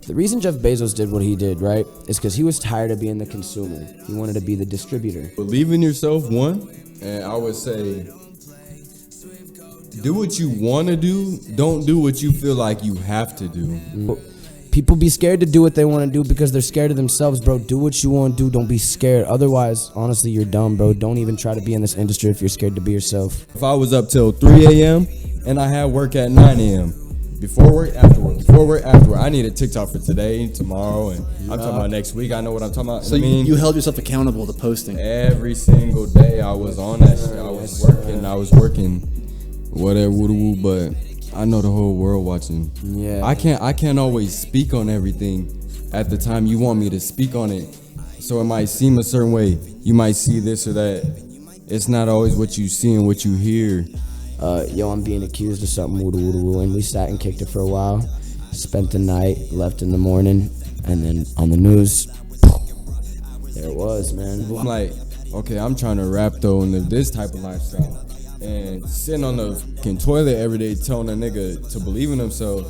The reason Jeff Bezos did what he did, right, is because he was tired of being the consumer. He wanted to be the distributor. Believe in yourself, one, and I would say do what you want to do. Don't do what you feel like you have to do. People be scared to do what they want to do because they're scared of themselves, bro. Do what you want to do. Don't be scared. Otherwise, honestly, you're dumb, bro. Don't even try to be in this industry if you're scared to be yourself. If I was up till 3 a.m. and I had work at 9 a.m., before work, after work, before work, after work, I need a TikTok for today, tomorrow, and I'm talking about next week. I know what I'm talking about. So you held yourself accountable to posting? Every single day I was on that shit. I was working, whatever, but I know the whole world watching. Yeah. I can't always speak on everything at the time you want me to speak on it. So it might seem a certain way. You might see this or that. It's not always what you see and what you hear. I'm being accused of something, woo, and we sat and kicked it for a while. Spent the night, left in the morning, and then on the news, there it was, man. I'm like, okay, I'm trying to rap though and live this type of lifestyle. And sitting on the fucking toilet every day telling a nigga to believe in himself,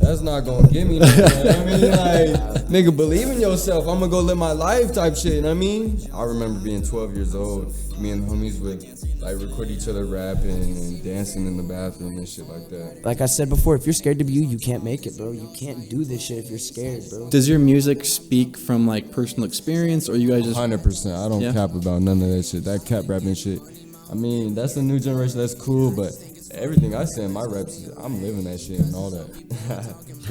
that's not gonna get me nothing. You know what I mean? Like, nigga, believe in yourself. I'm gonna go live my life type shit. You know what I mean? I remember being 12 years old. Me and the homies would like record each other rapping and dancing in the bathroom and shit like that. Like I said before, if you're scared to be you can't make it, bro. You can't do this shit if you're scared, bro. Does your music speak from like personal experience, or you guys just 100%? I don't cap about none of that shit. That cap rapping shit. I mean, that's the new generation. That's cool, but everything I say in my raps, I'm living that shit and all that.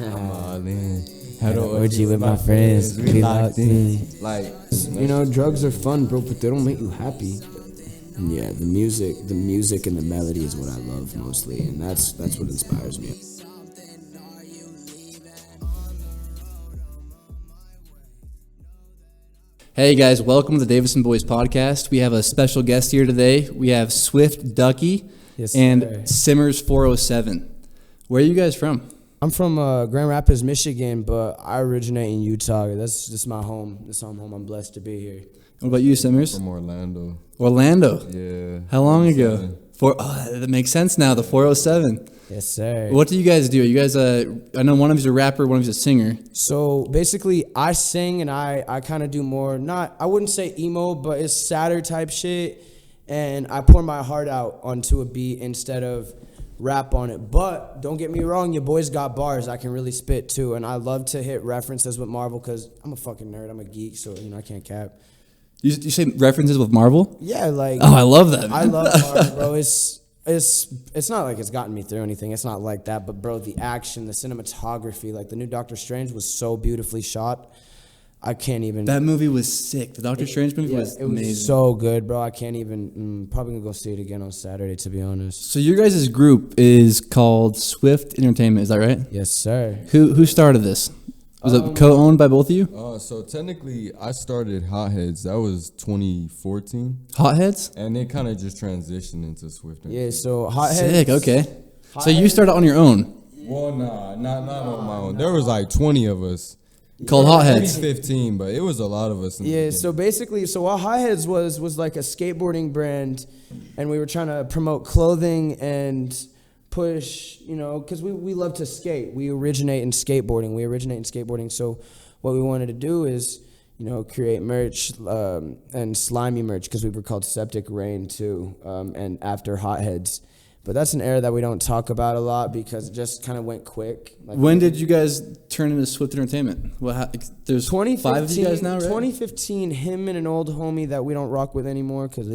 I'm all in. Had an orgy with my friends. We locked in. Like, you know, drugs are fun, bro, but they don't make you happy. And yeah, the music and the melody is what I love mostly, and that's what inspires me. Hey guys, welcome to the Davison Boys podcast. We have a special guest here today. We have Swift Ducky and Simmers 407. Where are you guys from? I'm from Grand Rapids, Michigan, but I originate in Utah. This is my home. This is home. I'm blessed to be here. What about you, Simmers? From Orlando. Orlando? Yeah. How long ago? That makes sense now, the 407. Yes, sir. What do you guys do? You guys, I know one of you's a rapper, one of you's a singer. So basically, I sing and I kind of do more, I wouldn't say emo, but it's sadder type shit. And I pour my heart out onto a beat instead of rap on it. But don't get me wrong, your boys got bars. I can really spit too. And I love to hit references with Marvel because I'm a fucking nerd. I'm a geek, so I can't cap. You say references with Marvel? Yeah, like. Oh, I love that, man. I love Marvel, bro. It's not like it's gotten me through anything. It's not like that. But, bro, the action, the cinematography, like the new Doctor Strange was so beautifully shot. I can't even. That movie was sick. The Doctor Strange movie was amazing. It was so good, bro. I can't even. Probably going to go see it again on Saturday, to be honest. So your guys' group is called Swift Entertainment. Is that right? Yes, sir. Who started this? Was it co-owned by both of you? So technically, I started Hotheads. That was 2014. Hotheads? And it kind of just transitioned into Swift. Yeah, so Hotheads. Sick, okay. So you started on your own? Well, nah, not on my own. There was like 20 of us. Called Hotheads? 15, but it was a lot of us. Yeah, so basically, what Hotheads was like a skateboarding brand, and we were trying to promote clothing and push, because we love to skate. We originate in skateboarding. So what we wanted to do is, create merch and slimy merch, because we were called Septic Rain too, and after Hotheads. But that's an era that we don't talk about a lot because it just kind of went quick. When did you guys turn into Swift Entertainment? There's 5 of you guys now, right? 2015, him and an old homie that we don't rock with anymore, because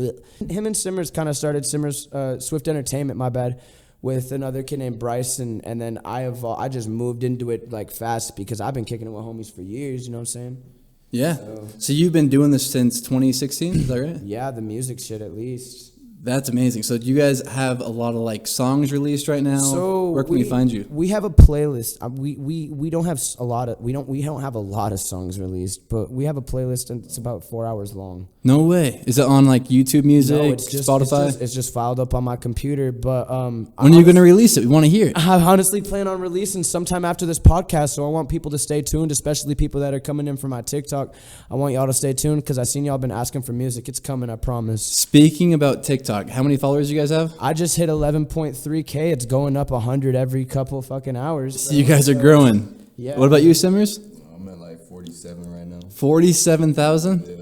him and Simmers kind of started Swift Entertainment, my bad, with another kid named Bryson, and then I just moved into it like fast because I've been kicking it with homies for years, you know what I'm saying? Yeah. So you've been doing this since 2016, is that right? Yeah, the music shit at least. That's amazing. So do you guys have a lot of like songs released right now? So where can we find you? We have a playlist. We don't have a lot of we don't have a lot of songs released, but we have a playlist and it's about 4 hours long. No way. Is it on like YouTube Music, no, it's just, Spotify? It's just filed up on my computer. But when are you going to release it? We want to hear it. I honestly plan on releasing sometime after this podcast, so I want people to stay tuned, especially people that are coming in from my TikTok. I want y'all to stay tuned because I seen y'all been asking for music. It's coming, I promise. Speaking about TikTok, how many followers you guys have? I just hit 11.3K. It's going up 100 every couple fucking hours. So you guys are growing. Yeah. What about you, Simmers? I'm at like 47 right now. 47,000. Yeah.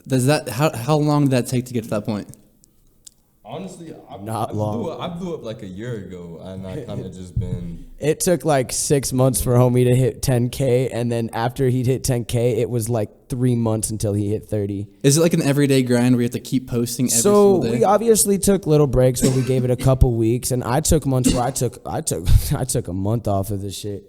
Does that how long did that take to get to that point? Honestly, Not long. I blew up like a year ago, and I kind of just been. It took like 6 months for homie to hit 10K, and then after he'd hit 10K, it was like 3 months until he hit 30. Is it like an everyday grind where you have to keep posting every So single day? we obviously took little breaks where we gave it a couple weeks, and I took months where I took a month off of this shit.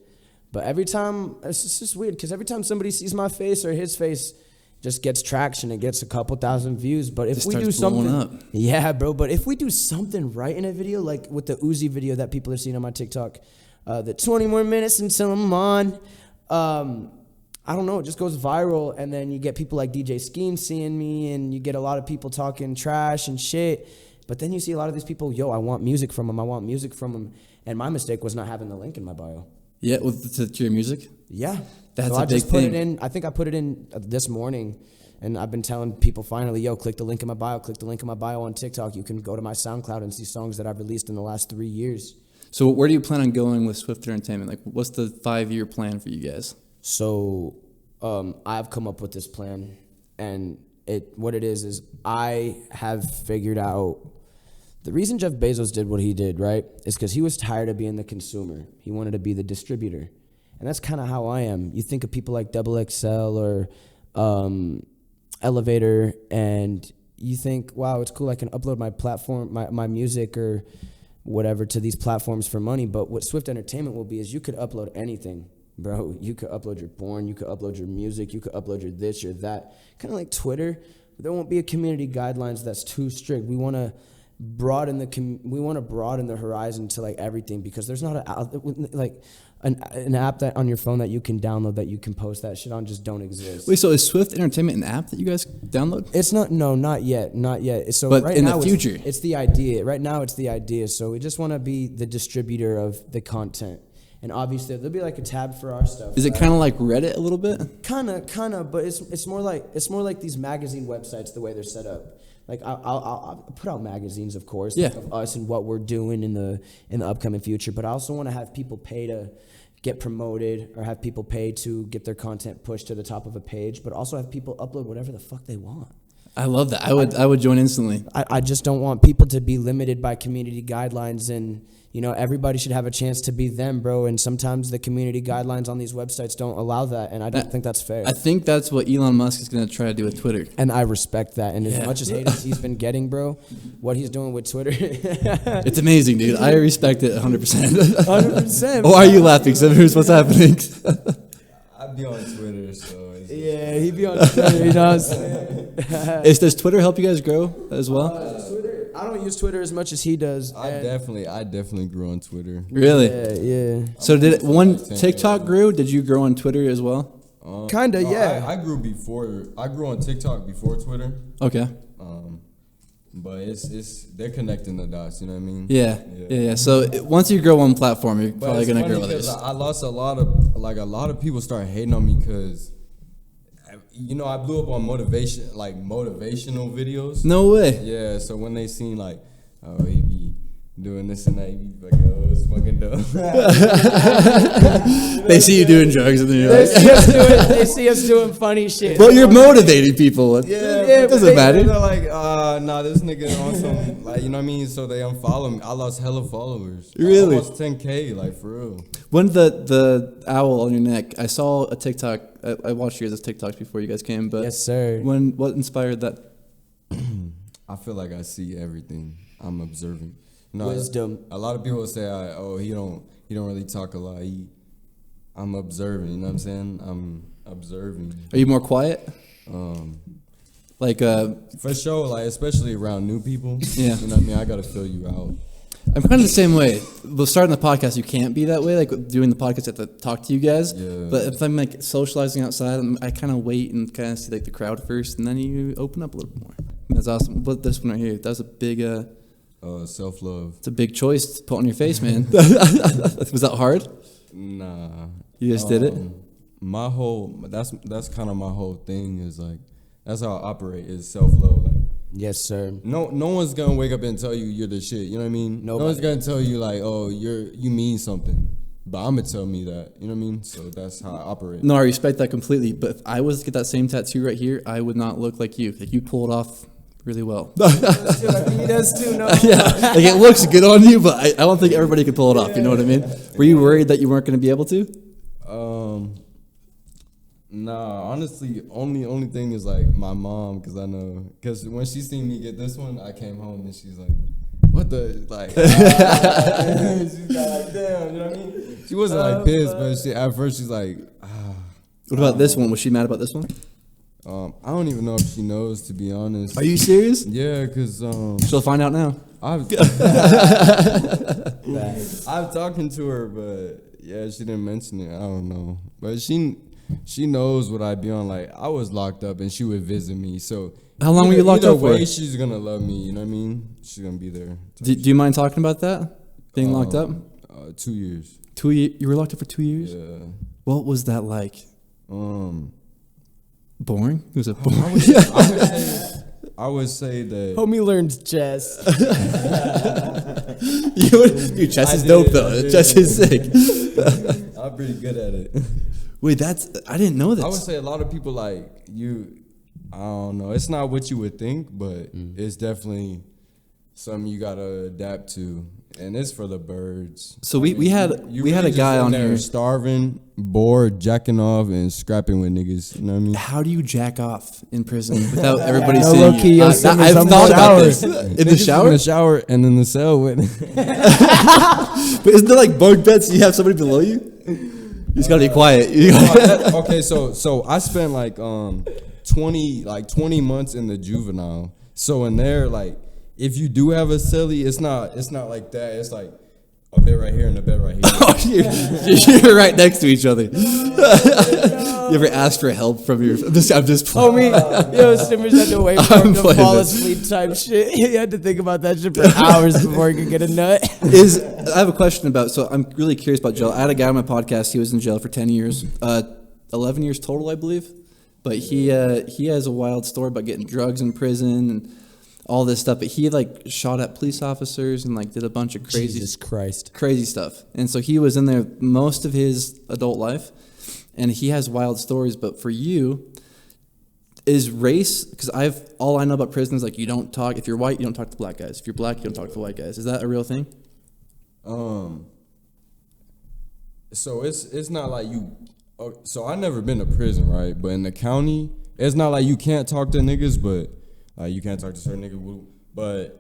But every time, it's just weird because every time somebody sees my face or his face, just gets traction. It gets a couple thousand views. But if Just we starts do something, blowing up. yeah, bro. But if we do something right in a video, like with the Uzi video that people are seeing on my TikTok, the 20 more minutes until I'm on, I don't know, it just goes viral, and then you get people like DJ Scheme seeing me, and you get a lot of people talking trash and shit. But then you see a lot of these people, yo, I want music from them. I want music from them. And my mistake was not having the link in my bio. Yeah, to your music. Yeah. That's so a I big just put thing. it in. I think I put it in this morning, and I've been telling people finally, yo, click the link in my bio. Click the link in my bio on TikTok. You can go to my SoundCloud and see songs that I've released in the last 3 years. So where do you plan on going with Swift Entertainment? Like, what's the 5-year plan for you guys? So I've come up with this plan, and what it is I have figured out the reason Jeff Bezos did what he did, right, is because he was tired of being the consumer. He wanted to be the distributor. And that's kind of how I am. You think of people like XXL or Elevator, and you think, wow, it's cool, I can upload my platform, my music or whatever to these platforms for money. But what Swift Entertainment will be is you could upload anything, bro. You could upload your porn, you could upload your music, you could upload your this, your that. Kind of like Twitter. There won't be a community guidelines that's too strict. We want to broaden the horizon to like everything, because there's not an app that on your phone that you can download that you can post that shit on just don't exist. Wait, so is Swift Entertainment an app that you guys download? It's not yet. So But right in now the future? it's the idea. Right now it's the idea. So we just want to be the distributor of the content. And obviously there'll be like a tab for our stuff. Is it kind of like Reddit a little bit? Kind of, but it's more like these magazine websites the way they're set up. Like I'll put out magazines, of course, Yeah. like of us and what we're doing in the upcoming future. But I also want to have people pay to get promoted, or have people pay to get their content pushed to the top of a page. But also have people upload whatever the fuck they want. I love that. I would join instantly. I just don't want people to be limited by community guidelines, and everybody should have a chance to be them, bro. And sometimes the community guidelines on these websites don't allow that, and I don't think that's fair. I think that's what Elon Musk is going to try to do with Twitter. And I respect that. And Yeah. as much as hate as he's been getting, bro, what he's doing with Twitter, It's amazing, dude. I respect it 100%. 100%. Why are you laughing, Simmers? What's happening? I be on Twitter, so. Yeah, he be on Twitter, you know what I'm saying? Does Twitter help you guys grow as well? Twitter, I don't use Twitter as much as he does. I definitely grew on Twitter. Really? Yeah. So when TikTok grew, did you grow on Twitter as well? Kinda, No, yeah. I grew on TikTok before Twitter. Okay. But they're connecting the dots, you know what I mean? Yeah. So once you grow one platform, you're But probably it's gonna funny grow others. 'cause I lost a lot of people started hating on me because, I blew up on motivational videos. No way. Yeah, so when they seen like, oh, he be doing this and that, he be like, oh, it's fucking dope. They see you doing drugs and then you're They like, see us doing funny shit. well, you're motivating people. Yeah, It doesn't matter. They're like, nah, this nigga on some, like, you know what I mean? So they unfollow me. I lost hella followers. Really? I lost 10K, like, for real. When the owl on your neck, I saw a TikTok. I watched your guys' TikToks before you guys came, but Yes, sir. what inspired that? I feel like I see everything. I'm observing. No, Wisdom. A lot of people say, he don't really talk a lot. I'm observing. You know what I'm saying? I'm observing. Are you more quiet? Like For sure, like especially around new people. Yeah. You know what I mean? I gotta fill you out. I'm kind of the same way. But starting the podcast, you can't be that way. Like doing the podcast, I have to talk to you guys. Yeah. But if I'm like socializing outside, I kind of wait and kind of see like the crowd first, and then you open up a little bit more. That's awesome. But this one right here, that's a big. Self-love. It's a big choice to put on your face, man. Was that hard? Nah. You just did it? That's kind of my whole thing is like, that's how I operate is self-love. Like, Yes, sir. no one's gonna wake up and tell you you're the shit. You know what I mean? Nobody. No one's gonna tell you like, oh, you mean something. but I'm gonna tell me that. You know what I mean? So that's how I operate. No, I respect that completely. But if I was to get that same tattoo right here, I would not look like you. Like you pull it off really well. I think he does too. No. Yeah, like it looks good on you, but I don't think everybody could pull it off. You know what I mean? Were you worried that you weren't going to be able to? Nah, honestly, only thing is like my mom, because when she seen me get this one, I came home and she's like, "What the like?" She's like, "Damn," you know what I mean? She wasn't like pissed, but at first she's like, What about this one? Was she mad about this one? I don't even know if she knows, to be honest. Are you serious? Yeah, because She'll find out now. I'm talking to her, but yeah, she didn't mention it. I don't know, but she knows what I be on. Like I was locked up, and she would visit me. So How long were you locked up for? Either way, she's gonna love me. You know what I mean? She's gonna be there. Do you mind talking about that? Being locked up? 2 years. 2 years. You were locked up for 2 years. Yeah. What was that like? Boring? Was it boring? I would say that. Homie learned chess. Your chess is dope though. Chess is sick. I'm pretty good at it. Wait, I didn't know this. I would say a lot of people like you. I don't know. It's not what you would think, but it's definitely something you gotta adapt to, and it's for the birds. So we had a guy on here starving, bored, jacking off, and scrapping with niggas. You know what I mean? How do you jack off in prison without everybody No, seeing low-key, you? yo, I've Simmers, I'm thought in the about shower. this. In the Niggas shower? in the shower, and in the cell with. But isn't there like bunk beds? So you have somebody below you. You just gotta be quiet. Okay, so I spent like 20 months in the juvenile. So in there, like, if you do have a celly, it's not like that. It's like a bed right here and a bed right here. Oh, you're right next to each other. You ever ask for help from your? I'm just Homie, yo, Simmers had to wait for him to playing fall this. asleep type shit. He had to think about that shit for hours before he could get a nut. I have a question about. So I'm really curious about jail. I had a guy on my podcast. He was in jail for 10 years, 11 years total, I believe. But he has a wild story about getting drugs in prison and all this stuff. But he like shot at police officers and like did a bunch of crazy stuff. And so he was in there most of his adult life, and he has wild stories. But for you, is race? Because all I know about prison is like you don't talk. If you're white, you don't talk to black guys. If you're black, you don't talk to white guys. Is that a real thing? So it's not like you. So I never been to prison, right? But in the county, it's not like you can't talk to niggas, but you can't talk to certain niggas. But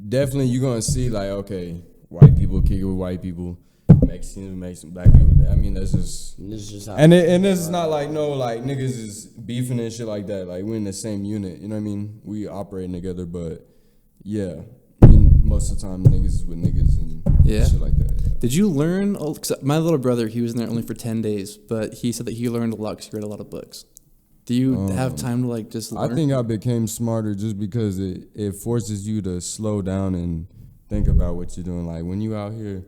definitely you're gonna see like, okay, white people kick it with white people, Mexicans, black people. I mean, that's just. How and it's not like like niggas is beefing and shit like that. Like we're in the same unit, you know what I mean? We operating together, but yeah, most of the time niggas is with niggas and shit like that. Yeah. Did you learn? Cause my little brother, he was in there only for 10 days, but he said that he learned a lot because he read a lot of books. Do you have time to like just learn? I think I became smarter just because it forces you to slow down and think about what you're doing. Like when you out here,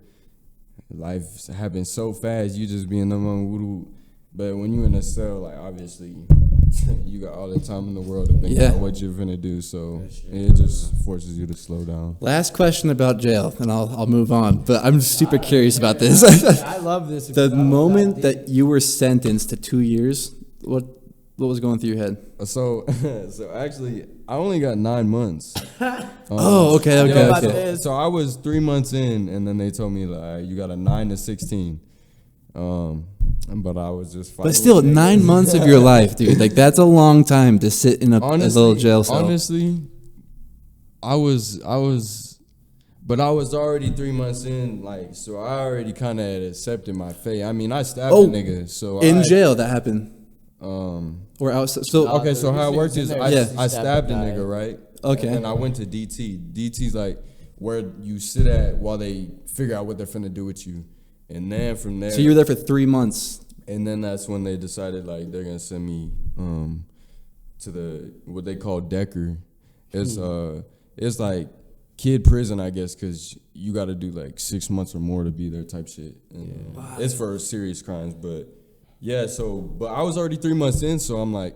life's happening so fast, you just being numb voodoo. But when you in a cell, like obviously you got all the time in the world to think about what you're finna do. So it just forces you to slow down. Last question about jail, and I'll move on. But I'm super curious about this. I love this. The moment that you were sentenced to 2 years, what was going through your head? So actually, I only got 9 months. Okay. So I was 3 months in, and then they told me like you got a 9 to 16. But I was just fighting. But still, 9 months of your life, dude. Like that's a long time to sit in a little jail cell. Honestly, I was, but I was already 3 months in, like, so I already kind of had accepted my fate. I mean, I stabbed a nigga, so in jail that happened. Or outside. So okay, so how it worked is I stabbed a nigga, right? Okay. And I went to DT. DT's like where you sit at while they figure out what they're finna do with you. And then from there. So you were there for 3 months. And then that's when they decided like they're gonna send me to what they call Decker. It's like kid prison, I guess, because you got to do like 6 months or more to be there type shit. And it's for serious crimes, but yeah. So, but I was already 3 months in, so I'm like,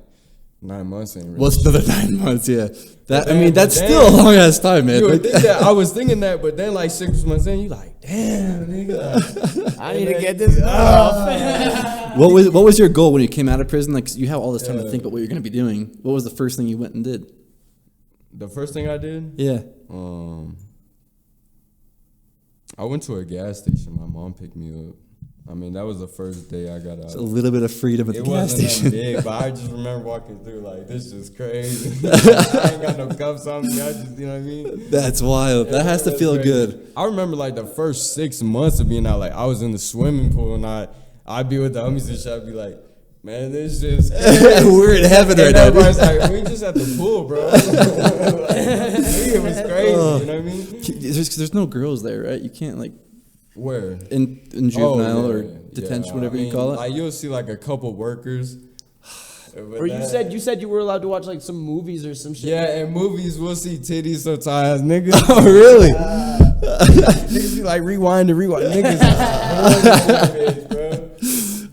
9 months ain't really Well, it's shit. another 9 months, yeah. That I Damn, mean, that's damn. still a long ass time, man. You would think that. I was thinking that, but then like 6 months in, you like, damn, nigga. I need to get this off. What was your goal when you came out of prison? Like, you have all this time to think about what you're gonna be doing. What was the first thing you went and did? The first thing I did, Yeah. I went to a gas station. My mom picked me up. I mean, that was the first day I got out. A little bit of freedom at the It gas wasn't station. that big, but I just remember walking through like, this is crazy. I ain't got no cuffs on me. I just, you know what I mean? That's wild. That has to That's feel crazy. good. I remember like the first 6 months of being out, like I was in the swimming pool and I'd be with the homies and shit. I'd be like, man, this shit's crazy. We're in heaven right And now. everybody's like, we just at the pool, bro. It was crazy, you know what I mean? There's no girls there, right? You can't like Where? in juvenile Oh, or yeah, detention, yeah. whatever I you mean, call it. Like you'll see like a couple workers. Or you said you were allowed to watch like some movies or some shit. Yeah, in movies we'll see titties sometimes, nigga. Oh, really? Niggas be like rewind. Niggas. Bro.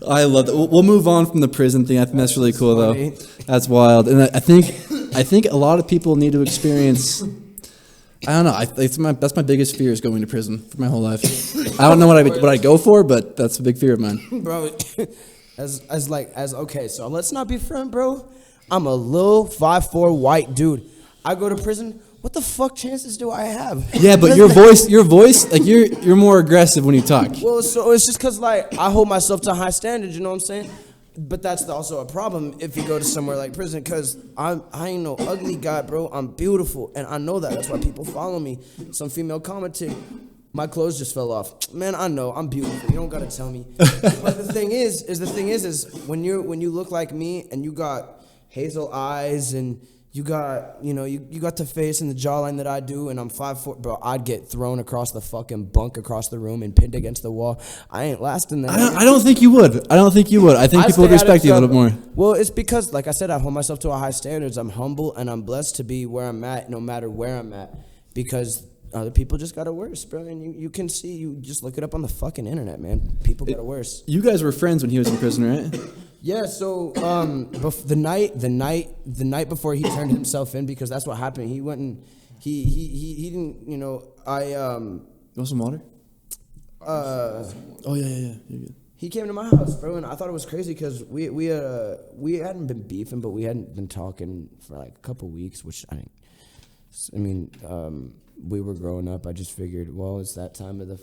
I love that. We'll move on from the prison thing. I think that's really cool, funny. though. That's wild, and I think a lot of people need to experience. I don't know. That's my biggest fear is going to prison for my whole life. I don't know what I go for, but that's a big fear of mine. Bro, okay, so let's not be friends, bro. I'm a little 5'4" white dude. I go to prison. What the fuck chances do I have? Yeah, but your voice, like you're more aggressive when you talk. Well, so it's just because like I hold myself to high standards. You know what I'm saying? But that's also a problem if you go to somewhere like prison, because I ain't no ugly guy, bro. I'm beautiful, and I know that. That's why people follow me. Some female commented, my clothes just fell off. Man, I know I'm beautiful. You don't gotta tell me. But the thing is when you look like me and you got hazel eyes and you got you got the face and the jawline that I do, and I'm 5'4", bro. I'd get thrown across the fucking bunk across the room and pinned against the wall. I ain't lasting that. I don't think you would. I think people would respect you a little bit more. Well, it's because, like I said, I hold myself to a high standards. I'm humble and I'm blessed to be where I'm at, no matter where I'm at, because other people just got it worse, bro. And you can see, you just look it up on the fucking internet, man. People got it worse. You guys were friends when he was in prison, right? Yeah, so the night before he turned himself in, because that's what happened. He went and he didn't, Want some water? Oh yeah. You're good. he came to my house, bro, and I thought it was crazy because we hadn't been beefing, but we hadn't been talking for like a couple weeks, which we were growing up. I just figured, well, it's that time of the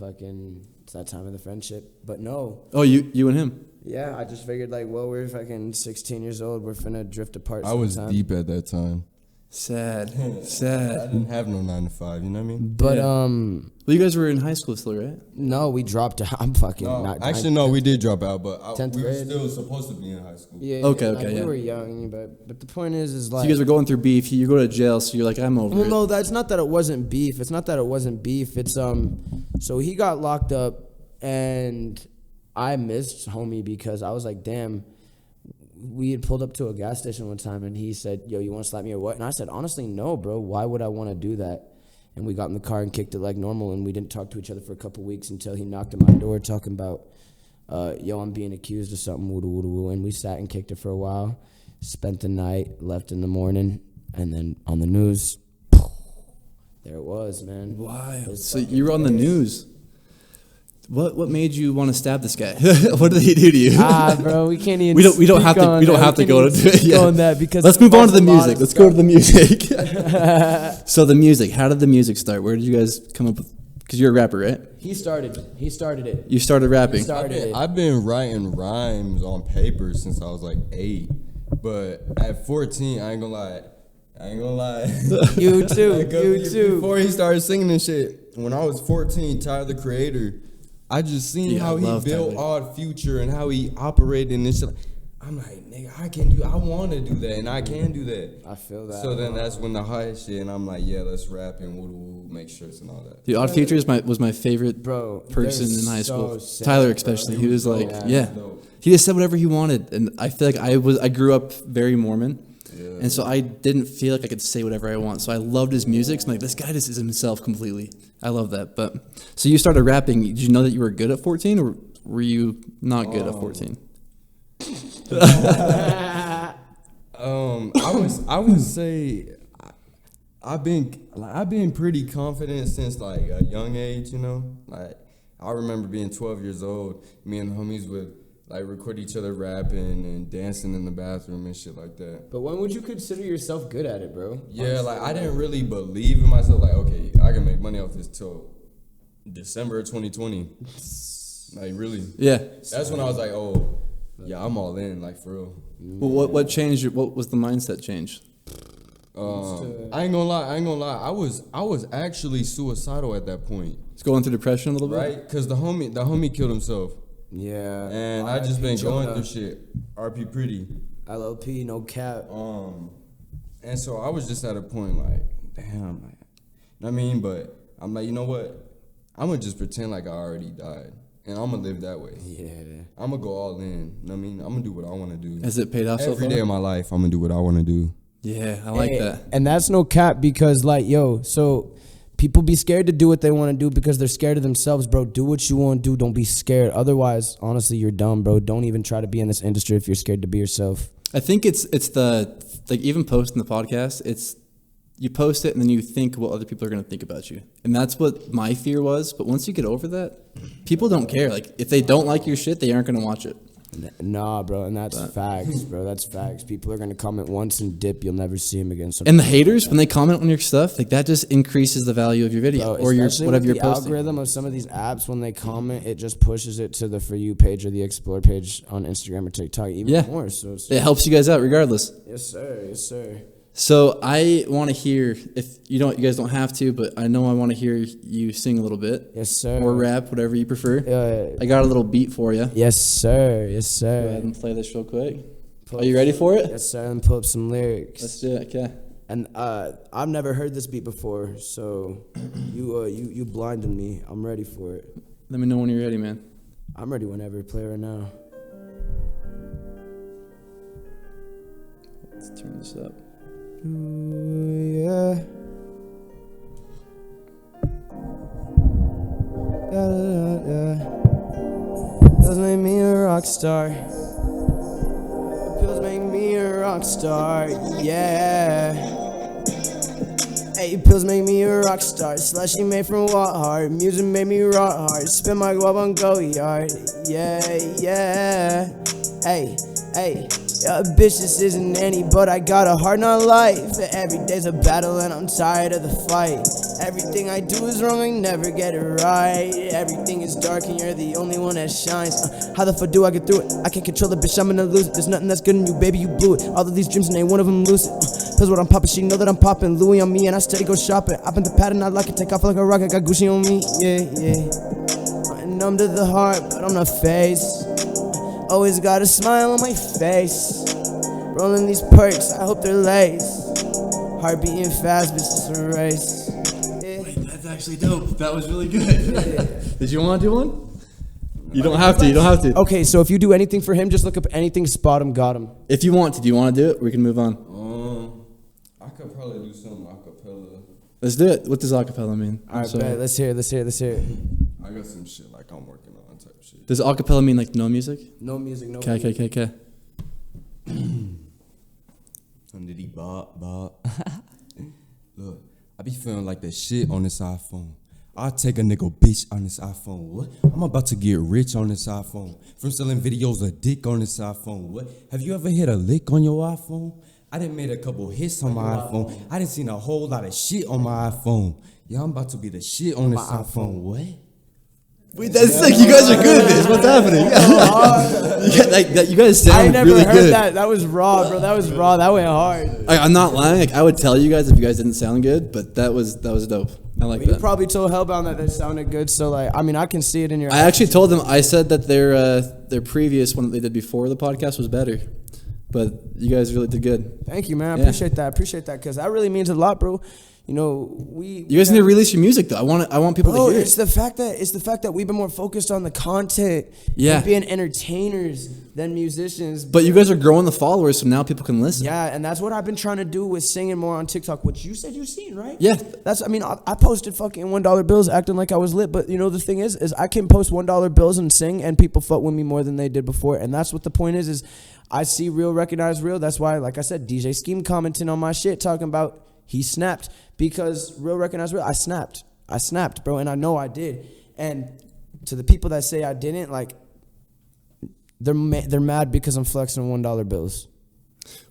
friendship. But no. Oh, you and him. Yeah, I just figured like, well, we're fucking 16 years old. We're finna drift apart. I was sometime. deep at that time. Sad. I didn't have no 9 to 5. You know what I mean? But Yeah. Well, you guys were in high school still, right? no, we dropped out. I'm fucking not. No, we did drop out, but 10th we were grade. still supposed to be in high school. Yeah. Okay, like, yeah. We were young, but the point is So like. you guys were going through beef. You go to jail, so you're like, I'm over Well, it. no, that's not that it wasn't beef. It's not that it wasn't beef. It's so he got locked up, and I missed homie because I was like, damn. We had pulled up to a gas station one time, and he said, yo, you want to slap me or what? And I said, honestly, no, bro. Why would I want to do that? And we got in the car and kicked it like normal, and we didn't talk to each other for a couple weeks until he knocked on my door talking about, yo, I'm being accused of something, woo woo woo. And we sat and kicked it for a while, spent the night, left in the morning, and then on the news, there it was, man. Wild. So you were on the news. What made you want to stab this guy? What did he do to you? Bro, we can't even. We don't have to go to it. Yeah. On that because let's move on to the there's a lot music. of Let's go to stuff. the music. So the music. How did the music start? Where did you guys come up with? Because you're a rapper, right? He started it. You started rapping. He started it. I've been writing rhymes on paper since I was like 8, but at 14, I ain't gonna lie. You too. Like, You too. Before he started singing and shit, when I was 14, Tyler the Creator, I just seen Yeah, I how he love built Tyler. Odd Future and how he operated and shit. I'm like, nigga, I want to do that, and I can do that. I feel that. So then that's when the hot shit, and I'm like, yeah, let's rap and woo make shirts and all that. Dude, Odd Future was my favorite Bro, person they're in high so school. sick, Tyler bro. especially. He was like, dope. yeah. Dope. He just said whatever he wanted, and I feel like I grew up very Mormon. Yeah. And so I didn't feel like I could say whatever I want. So I loved his music. So I'm like, this guy just is himself completely. I love that. But so you started rapping. Did you know that you were good at 14, or were you not good at 14? I would say I've been pretty confident since like a young age, you know. Like I remember being 12 years old, me and the homies would like record each other rapping and dancing in the bathroom and shit like that. But when would you consider yourself good at it, bro? Yeah, like I didn't really believe in myself. Like, okay, I can make money off this till December of 2020. Like really? Yeah. That's when I was like, oh, yeah, I'm all in, like for real. Well, what changed? What was the mindset change? I ain't gonna lie. I was actually suicidal at that point. It's going through depression a little bit, right? Because the homie killed himself. Yeah. And I just been going through shit. RP Pretty. LLP, no cap. And so I was just at a point like, damn, like, I mean, but I'm like, you know what? I'm gonna just pretend like I already died, and I'm gonna live that way. Yeah. I'm gonna go all in. You know what I mean? I'm gonna do what I want to do. Has it paid off so far? Every day of my life, I'm gonna do what I want to do. Yeah, I like that. And that's no cap because, like, yo, so people be scared to do what they want to do because they're scared of themselves, bro. Do what you want to do. Don't be scared. Otherwise, honestly, you're dumb, bro. Don't even try to be in this industry if you're scared to be yourself. I think it's the, like, even posting the podcast, it's, you post it and then you think what other people are going to think about you. And that's what my fear was. But once you get over that, people don't care. Like, if they don't like your shit, they aren't going to watch it. Nah, bro, and that's facts, bro. That's facts. People are gonna comment once and dip. You'll never see them again. So and the haters, when they comment on your stuff, like that just increases the value of your video or your whatever you're posting. The algorithm of some of these apps, when they comment, it just pushes it to the For You page or the Explore page on Instagram or TikTok even more. So it helps you guys out regardless. Yes, sir. Yes, sir. So I want to hear, if you guys don't have to, but I know I want to hear you sing a little bit. Yes, sir. Or rap, whatever you prefer. I got a little beat for you. Yes, sir. Yes, sir. Go ahead and play this real quick. Are you ready for it? Yes, sir. And pull up some lyrics. Let's do it. Okay. And I've never heard this beat before, so you blinded me. I'm ready for it. Let me know when you're ready, man. I'm ready whenever. Play right now. Let's turn this up. Ooh, yeah. Pills make me a rock star. Pills make me a rock star. Yeah. Hey, pills make me a rock star. Slushy made from what hard. Music made me rock hard. Spin my guap on go yard. Yeah, yeah. Hey, hey. Yeah, bitch, this isn't any, but I got a heart, not life. Every day's a battle and I'm tired of the fight. Everything I do is wrong, I never get it right. Everything is dark and you're the only one that shines. How the fuck do I get through it? I can't control the bitch, I'm gonna lose it. There's nothing that's good in you, baby, you blew it. All of these dreams and ain't one of them lucid. Cause what I'm popping, she know that I'm popping. Louis on me and I steady go shopping. Up in the pattern, I like it, take off like a rocket. Got Gucci on me, yeah, yeah. I'm numb to the heart, but I'm not phased. Always got a smile on my face. Rolling these perks, I hope they're laced. Heart beating fast, bitch, it's a race. Yeah. Wait, that's actually dope. That was really good. Did you want to do one? You don't have to. You don't have to. Okay, so if you do anything for him, just look up anything, spot him, got him. If you want to, do you want to do it? We can move on. I could probably do something acapella. Let's do it. What does acapella mean? All right, bet. Let's hear it. Let's hear it. Let's hear it. I got some shit like I'm working on type shit. Does acapella mean like no music? No music, no music. Okay. Look, I be feeling like that shit on this iPhone. I take a nigga bitch on this iPhone. What? I'm about to get rich on this iPhone. From selling videos of dick on this iPhone. What? Have you ever hit a lick on your iPhone? I done made a couple hits on my iPhone. I done seen a whole lot of shit on my iPhone. Yeah, I'm about to be the shit on this iPhone. What? Wait, that's sick. You guys are good at this. What's happening? You guys sound really good. I never heard that. That was raw, bro. That was raw. That went hard. I'm not lying. Like, I would tell you guys if you guys didn't sound good, but that was dope. I like that. You probably told Hellbound that they sounded good, so like, I mean, I can see it in your eyes. I actually told them, I said that their previous one that they did before the podcast was better, but you guys really did good. Thank you, man. I appreciate that. Because that really means a lot, bro. You know, you guys need to release your music though. I want people to hear it. It's the fact that we've been more focused on the content, and being entertainers than musicians. But you guys are growing the followers, so now people can listen. Yeah, and that's what I've been trying to do with singing more on TikTok, which you said you've seen, right? Yeah. I posted fucking $1 bills acting like I was lit, but you know the thing is I can post $1 bills and sing, and people fuck with me more than they did before, and that's what the point is. I see real, recognize real. That's why, like I said, DJ Scheme commenting on my shit, talking about he snapped, because real, recognize real. I snapped, bro, and I know I did. And to the people that say I didn't, like, they're mad because I'm flexing $1 bills.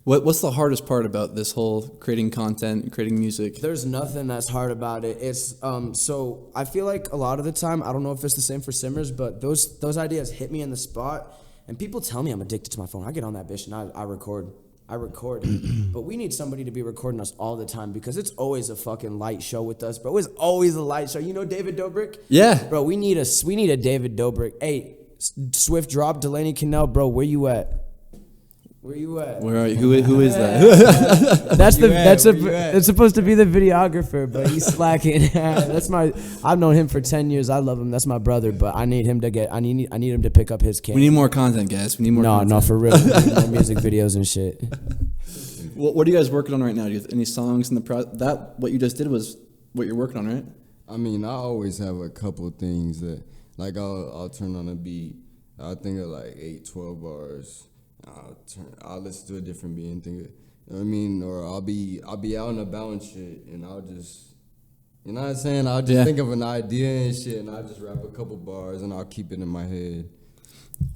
What's the hardest part about this whole creating content and creating music? There's nothing that's hard about it. It's so I feel like a lot of the time, I don't know if it's the same for Simmers, but those ideas hit me in the spot, and people tell me I'm addicted to my phone. I get on that bitch and I record. But we need somebody to be recording us all the time, because it's always a fucking light show with us, bro. It's always a light show. You know David Dobrik? Yeah. Bro, we need a David Dobrik. Hey, Swift Drop, Delaney Cannell, bro, where you at? Where you at? Where are you? Who is that? It's supposed to be the videographer, but he's slacking. I've known him for 10 years. I love him. That's my brother, but I need him to pick up his camera. We need more content, guys. We need more content. No, for real. We need more music videos and shit. What are you guys working on right now? Do you have any songs in the what you just did was what you're working on, right? I mean, I always have a couple of things that, like, I'll turn on a beat. I'll think of like 8, 12 bars. I'll listen to a different beat and think of, you know what I mean? Or I'll be out and about and shit, and I'll just, you know what I'm saying? I'll just think of an idea and shit, and I'll just rap a couple bars, and I'll keep it in my head.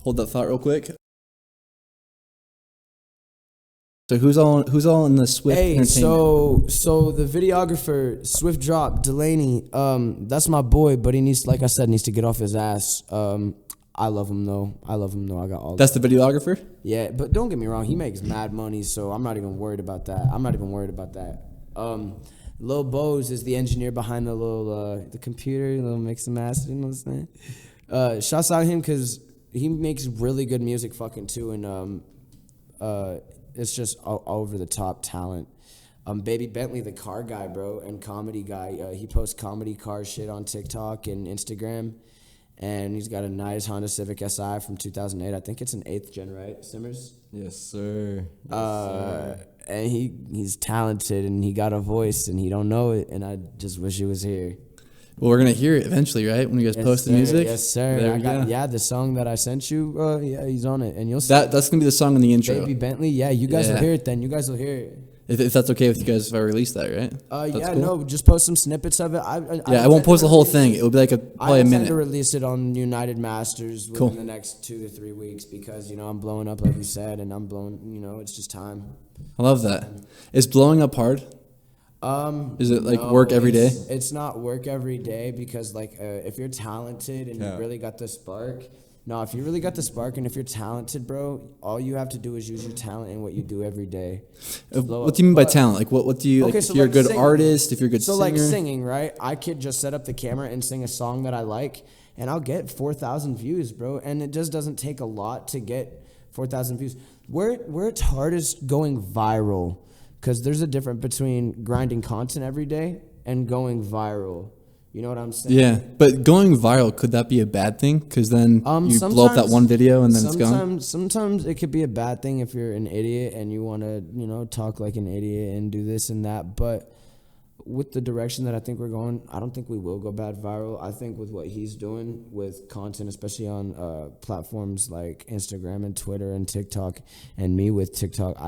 Hold that thought real quick. So who's all in the Swift Entertainment? So the videographer, Swift Drop, Delaney, that's my boy, but he needs, like I said, needs to get off his ass. I love him though. I got all. That's the videographer? Yeah, but don't get me wrong, he makes mad money, so I'm not even worried about that. Lil Bose is the engineer behind the little the computer, little mix and master, you know what I'm saying? Shouts out him because he makes really good music fucking too, and it's just all over the top talent. Baby Bentley, the car guy, bro, and comedy guy. He posts comedy car shit on TikTok and Instagram. And he's got a nice Honda Civic Si from 2008. I think it's an 8th gen, right, Simmers? Yes, sir. And he's talented, and he got a voice, and he don't know it, and I just wish he was here. Well, we're going to hear it eventually, right, when you guys post the music? Yes, sir. Yeah, the song that I sent you, he's on it, and you'll see. That's going to be the song in the intro. Baby Bentley, you guys will hear it then. You guys will hear it. If that's okay with you guys if I release that, right? Cool. No, just post some snippets of it. I won't post the whole thing. It'll be like probably a minute. I intend to release it on United Masters within the next 2 to 3 weeks, because, I'm blowing up, like you said, and I'm blowing, it's just time. I love that. Is blowing up hard? Is it like work every day? It's not work every day, because if you're talented and you really got the spark. No, if you really got the spark and if you're talented, bro, all you have to do is use your talent in what you do every day. What do you mean by talent? Like what do you if you're a good artist, if you're a good singer? So like singing, right? I could just set up the camera and sing a song that I like, and I'll get 4,000 views, bro. And it just doesn't take a lot to get 4,000 views. Where it's hardest going viral, because there's a difference between grinding content every day and going viral. You know what I'm saying? Yeah, but going viral, could that be a bad thing? Because then you blow up that one video and then it's gone? Sometimes it could be a bad thing if you're an idiot and you want to, talk like an idiot and do this and that. But with the direction that I think we're going, I don't think we will go bad viral. I think with what he's doing with content, especially on platforms like Instagram and Twitter and TikTok, and me with TikTok,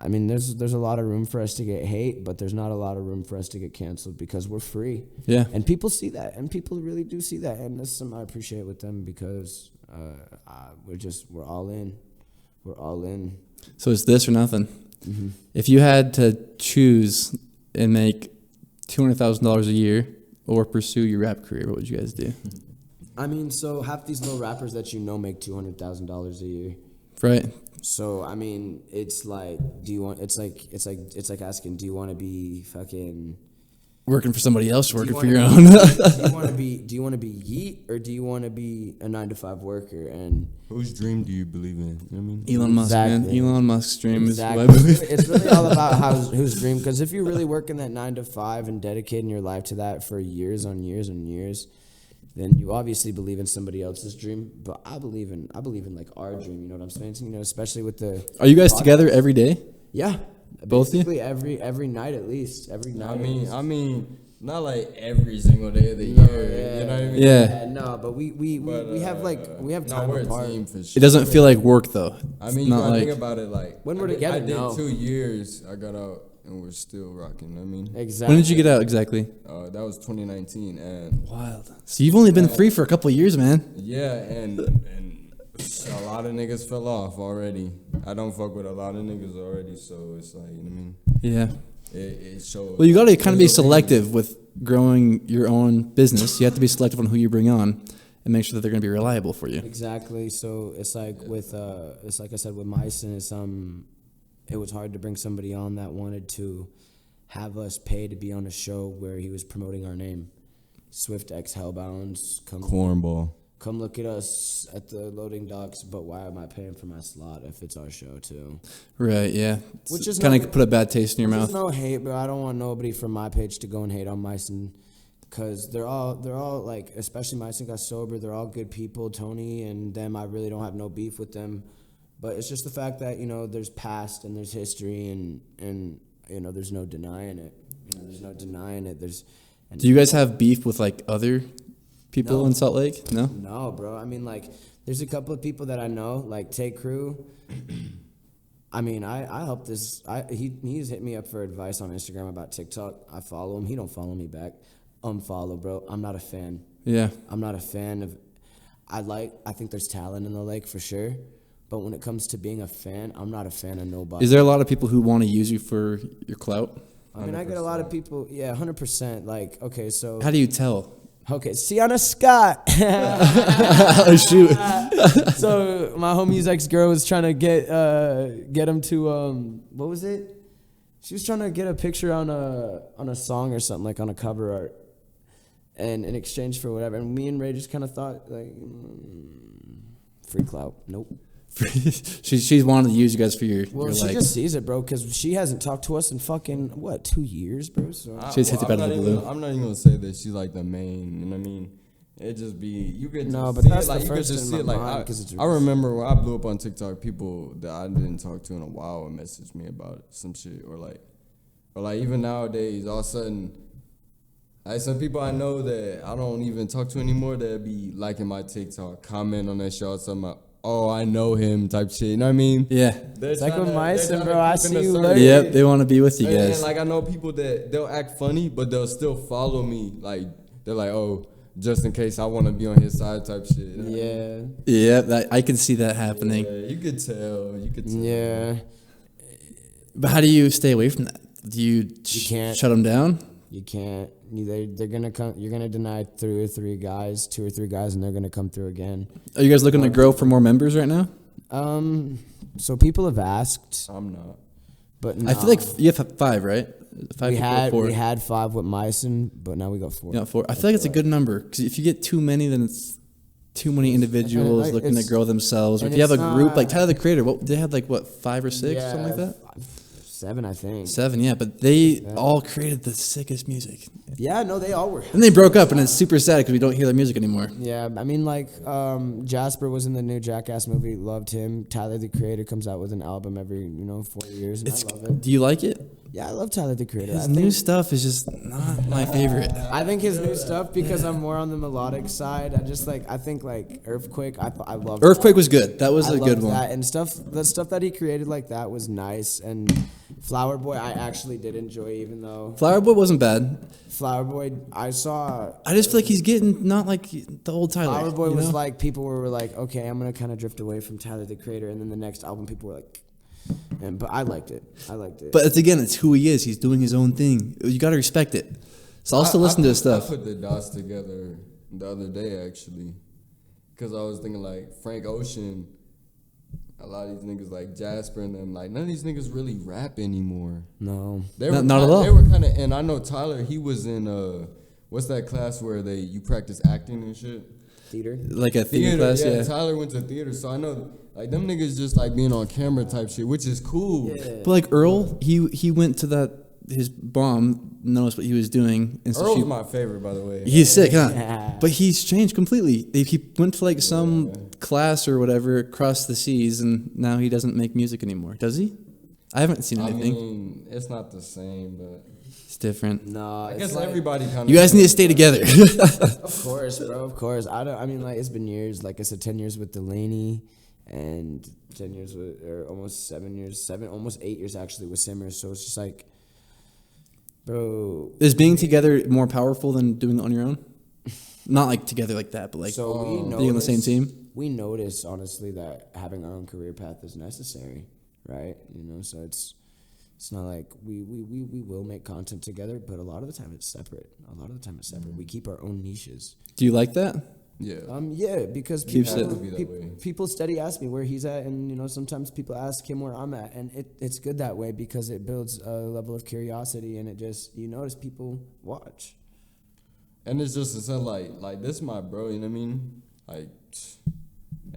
there's a lot of room for us to get hate, but there's not a lot of room for us to get canceled, because we're free. Yeah. And people see that, and people really do see that, and that's something I appreciate with them, because we're all in. We're all in. So it's this or nothing. Mm-hmm. If you had to choose and make $200,000 a year or pursue your rap career, what would you guys do? So half these little rappers that make $200,000 a year. Right. So it's like, it's like asking, do you want to be fucking working for somebody else, or working for your own? do you want to be Yeet, or do you want to be a 9-to-5 worker? And whose dream do you believe in? Elon Musk, man. Elon Musk's dream is what I exactly. believe. It's really all about whose dream. Because if you're really working that 9-to-5 and dedicating your life to that for years on years and years, then you obviously believe in somebody else's dream. But I believe in like our dream. You know what I'm saying? Especially with the. Are you guys together every day? Yeah. Both of you? Every night at least. Every night. not like every single day of the year. You know what I mean? Yeah. No, but we have we have time we're apart. a team for sure. It doesn't feel like work though. I mean, It's you not gotta like think about it. Like When we're I together, did no. 2 years. I got out and we're still rocking. You know what I mean, Exactly. when did you get out exactly? That was 2019, and Wild. So you've only been free for a couple of years, man. yeah, and a lot of niggas fell off already. I don't fuck with a lot of niggas already, so it's like, you know what I mean. Yeah. It shows. Well, you got to kind of be There's a reason. selective with growing your own business. You have to be selective on who you bring on and make sure that they're going to be reliable for you. Exactly. So it's like it's like I said with Myson, it was hard to bring somebody on that wanted to have us pay to be on a show where he was promoting our name. Swift X Hellbounds, Cornball. come look at us at the loading docks, but why am I paying for my slot if it's our show too? Right, yeah. Which is kind no- of put a bad taste in your There's mouth. no hate, but I don't want nobody from my page to go and hate on Myson, because they're all like, especially Myson got sober. They're all good people. Tony and them, I really don't have no beef with them, but it's just the fact that there's past and there's history and there's no denying it. There's no denying it. Do you guys have beef with like other people No. in Salt Lake? No? No, bro. I mean, like, there's a couple of people that I know, like Take Crew. I mean, I help this. He's hit me up for advice on Instagram about TikTok. I follow him. He don't follow me back. Unfollow, bro. I'm not a fan. Yeah. I'm not a fan of. I think there's talent in the lake for sure, but when it comes to being a fan, I'm not a fan of nobody. Is there a lot of people who want to use you for your clout? I mean, I get a lot of people. Yeah, 100%. Like, okay, so How do you tell? okay, Sienna Scott. Oh, shoot. So my homie's ex-girl was trying to get him to what was it? She was trying to get a picture on a song or something, like on a cover art, and in exchange for whatever. And me and Ray just kind of thought like, free clout. Nope. She's wanted to use you guys for your She likes. just sees it, bro, because she hasn't talked to us in fucking 2 years, bro. So She just hit you I'm out of not the even- blue. I'm not even gonna say that she's like the main. You know what I mean? It just be you get to No, but see that's it, like the you could first just in see my it like mind, 'cause it's I remember when I blew up on TikTok, people that I didn't talk to in a while would message me about some shit or like even nowadays all of a sudden. Like some people I know that I don't even talk to anymore that be liking my TikTok, comment on that show, something about, oh, I know him type shit. You know what I mean? Yeah. it's like with Myson, bro. I see you later. later. Yep, they want to be with you And guys. like I know people that they'll act funny, but they'll still follow me. Like they're like, oh, just in case I want to be on his side type shit. You know what I mean? Yeah. Yeah, I can see that happening. Yeah, you could tell. You could tell. Yeah. But how do you stay away from that? Do you, can't. shut them down? You can't. They're gonna come. You're gonna deny 2 or 3 guys, and they're gonna come through again. Are you guys looking to grow for more members right now? So people have asked, I'm not. but I feel like you have 5, right? 5 we people or 4. we had 5 with Myson, but now we got 4. Yeah, 4. I feel like it's a good number because if you get too many, then it's too many individuals like, looking to it's- grow themselves. Or if and you have a it's group not- like Tyler the Creator, they had like 5 or 6, something like that. 7, I think. 7, yeah. But they all created the sickest music. Yeah, no, they all were. And they broke up, and it's super sad because we don't hear their music anymore. Yeah, I mean, like, Jasper was in the new Jackass movie, loved him. Tyler, the Creator, comes out with an album every, 4 years, and I love it. Do you like it? Yeah, I love Tyler, the Creator. His new stuff is just not my favorite. I think his new stuff, because I'm more on the melodic side, I think, like, Earthquake, I love Earthquake was good. That was I a good loved one. that, and the stuff that he created like that was nice. And Flower Boy, I actually did enjoy, even though Flower Boy wasn't bad. Flower Boy, I just feel like he's getting not like the old Tyler. Flower Boy you was know? like, people were like, okay, I'm gonna kind of drift away from Tyler the Creator, and then the next album, people were like, but I liked it. But it's who he is. He's doing his own thing. You got to respect it. So I'll still listen to his stuff. I put the dots together the other day actually, because I was thinking like Frank Ocean. A lot of these niggas like Jasper and them, like none of these niggas really rap anymore. No, They Not- were not at all. They were kind of, and I know Tyler. He was in what's that class where you practice acting and shit? theater. Like a theater class, yeah. Tyler went to theater, so I know like them niggas just like being on camera type shit, which is cool. But like Earl, he went to his mom noticed what he was doing, and so Earl's my favorite, by the way. he's sick, huh? Yeah. But he's changed completely. He went to like some class or whatever across the seas, and now he doesn't make music anymore, does he? I haven't seen I anything. mean, it's not the same, but It's different. No, I it's guess like, everybody kind of. You guys need to stay together. Of course, bro. Of course. I mean, like, it's been years. Like I said, 10 years with Delaney, and 10 years with, or almost 7 years, almost 8 years actually with Simmers. So it's just like, bro. Is being together more powerful than doing it on your own? Not like together like that, but like So we being on the same team. We notice honestly that having our own career path is necessary, right? You know, so it's not like we will make content together, but a lot of the time it's separate. We keep our own niches. Do you like that? Yeah. Yeah, because Keeps people, it- Be that way. people steady ask me where he's at, and you know sometimes people ask him where I'm at, and it's good that way because it builds a level of curiosity, and it just you notice people watch. And it's just it's like this my bro, you know what I mean? Like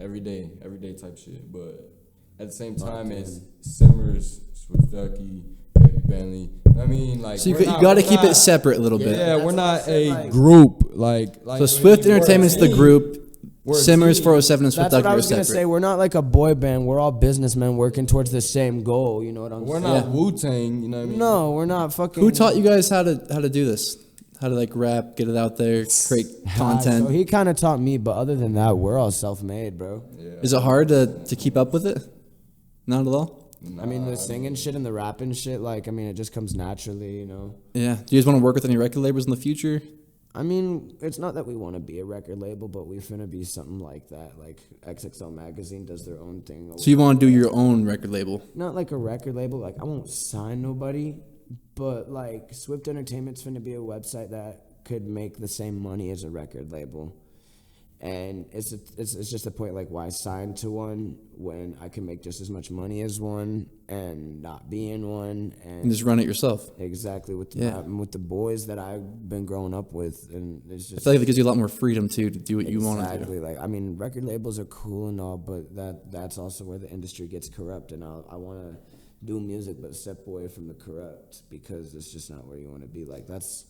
everyday type shit. But at the same time it's Simmers, Swift Ducky, Baby Bentley. I mean like So you got to keep it separate a little bit. Yeah, That's we're what I not said, a like- group like So Swift Entertainment's the group. We're a Simmers, team. 407, and Swift That's what Ducky I are was gonna separate. say. We're not like a boy band. We're all businessmen working towards the same goal. You know what I'm We're saying? not Wu-Tang, you know what I mean? No, we're not fucking. Who taught you guys how to do this? How to like rap, get it out there, create content? So he kind of taught me, but other than that, we're all self-made, bro. Yeah. Is it hard to keep up with it? Not at all. I mean, the singing shit and the rapping shit, like, I mean, it just comes naturally, you know. Yeah. Do you guys want to work with any record labels in the future? I mean, it's not that we want to be a record label, but we finna be something like that. Like XXL Magazine does their own thing. So you want to do your own record label? Not like a record label. Like I won't sign nobody, but like Swift Entertainment's finna be a website that could make the same money as a record label. And it's just a point like why sign to one when I can make just as much money as one and not be in one And just run it yourself. exactly with the Yeah. with the boys that I've been growing up with, and it's I just feel like it gives you a lot more freedom too to do what you want to do. exactly like I mean record labels are cool and all, but that's also where the industry gets corrupt, and I want to do music but step away from the corrupt because it's just not where you want to be. Like that's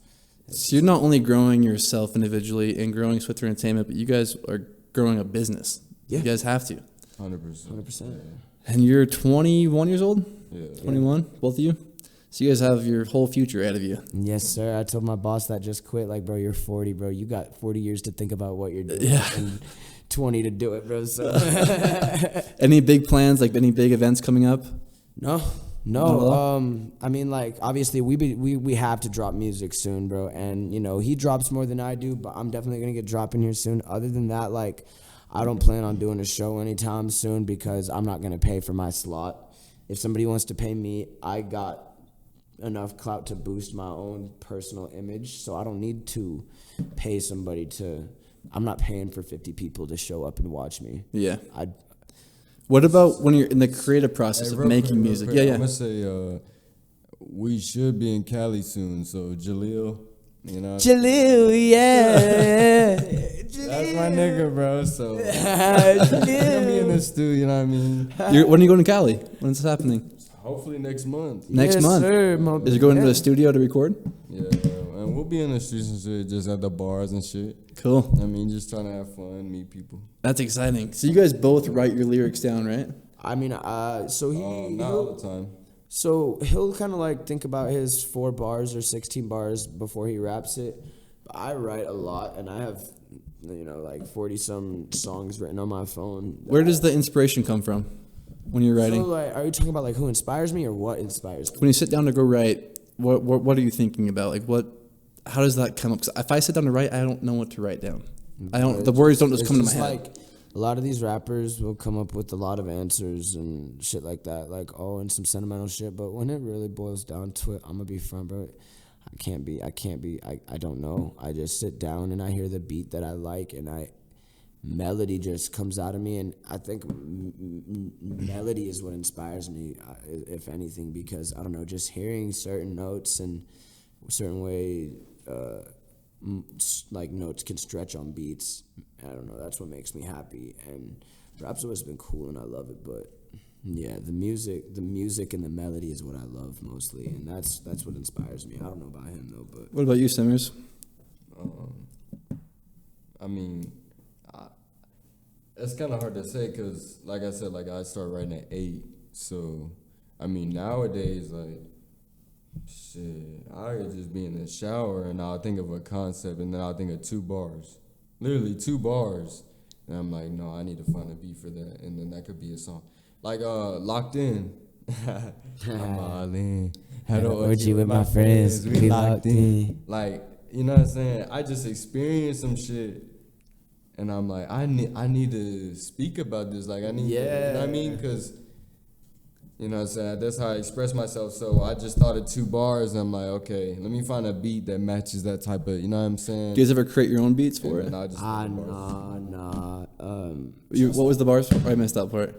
So you're not only growing yourself individually and growing Swift Entertainment, but you guys are growing a business. Yeah. You guys have to. 100%. 100%. And you're 21 years old? Yeah. 21, both of you? So you guys have your whole future ahead of you. Yes, sir. I told my boss that just quit. Like, bro, you're 40, bro. You got 40 years to think about what you're doing. Yeah. And 20 to do it, bro. So Any big plans, like any big events coming up? no. I mean, like, obviously, we have to drop music soon, bro. And, you know, he drops more than I do, but I'm definitely going to get dropping here soon. Other than that, like, I don't plan on doing a show anytime soon because I'm not going to pay for my slot. If somebody wants to pay me, I got enough clout to boost my own personal image, so I don't need to pay somebody to. I'm not paying for 50 people to show up and watch me. Yeah. I What about when you're in the creative process of real making quick, music? real quick, Yeah, I'm yeah. gonna say we should be in Cali soon. So Jaleel, you know, Jaleel, yeah. that's my nigga, bro. So he's gonna be in the studio. You know what I mean? When are you going to Cali? When's this happening? Hopefully next month. Next Yes, month. sir, Is it going into the studio to record? Yeah, and we'll be in the streets and shit, just at the bars and shit. Cool. I mean, just trying to have fun, meet people. That's exciting. So you guys both write your lyrics down, right? I mean, so Not all the time. So he'll kind of like think about his 4 bars or 16 bars before he raps it. But I write a lot, and I have, you know, like 40 some songs written on my phone. Where does the inspiration come from when you're So writing? like, are you talking about like who inspires me or what inspires me? When you sit down to go write, what are you thinking about? Like how does that come up? 'Cause if I sit down to write, I don't know what to write down. The words don't just It's come to my just head. like a lot of these rappers will come up with a lot of answers and shit like that, like and some sentimental shit. But when it really boils down to it, I'm gonna be front, bro. I don't know. I just sit down and I hear the beat that I like, and melody just comes out of me, and I think melody is what inspires me, if anything, because I don't know, just hearing certain notes and a certain way, like notes can stretch on beats. I don't know. That's what makes me happy, and rap's always been cool, and I love it. But yeah, the music and the melody is what I love mostly, and that's what inspires me. I don't know about him though, but What about you, Simmers? I mean, it's kind of hard to say because, like I said, like I started writing at 8, so I mean, nowadays, like, shit, I could just be in the shower and I'll think of a concept and then I'll think of 2 bars. Literally 2 bars. And I'm like, no, I need to find a beat for that. And then that could be a song. Like, Locked In. I'm all in. Had an orgy with my friends. We locked in. Like, you know what I'm saying? I just experienced some shit. And I'm like, I need to speak about this. Like, I need to, you know what I mean? Because, you know what I'm saying? That's how I express myself. So I just thought of 2 bars, and I'm like, okay, let me find a beat that matches that type of, you know what I'm saying? Do you guys ever create your own beats for it? I just Nah. What was the bars for? I missed that part.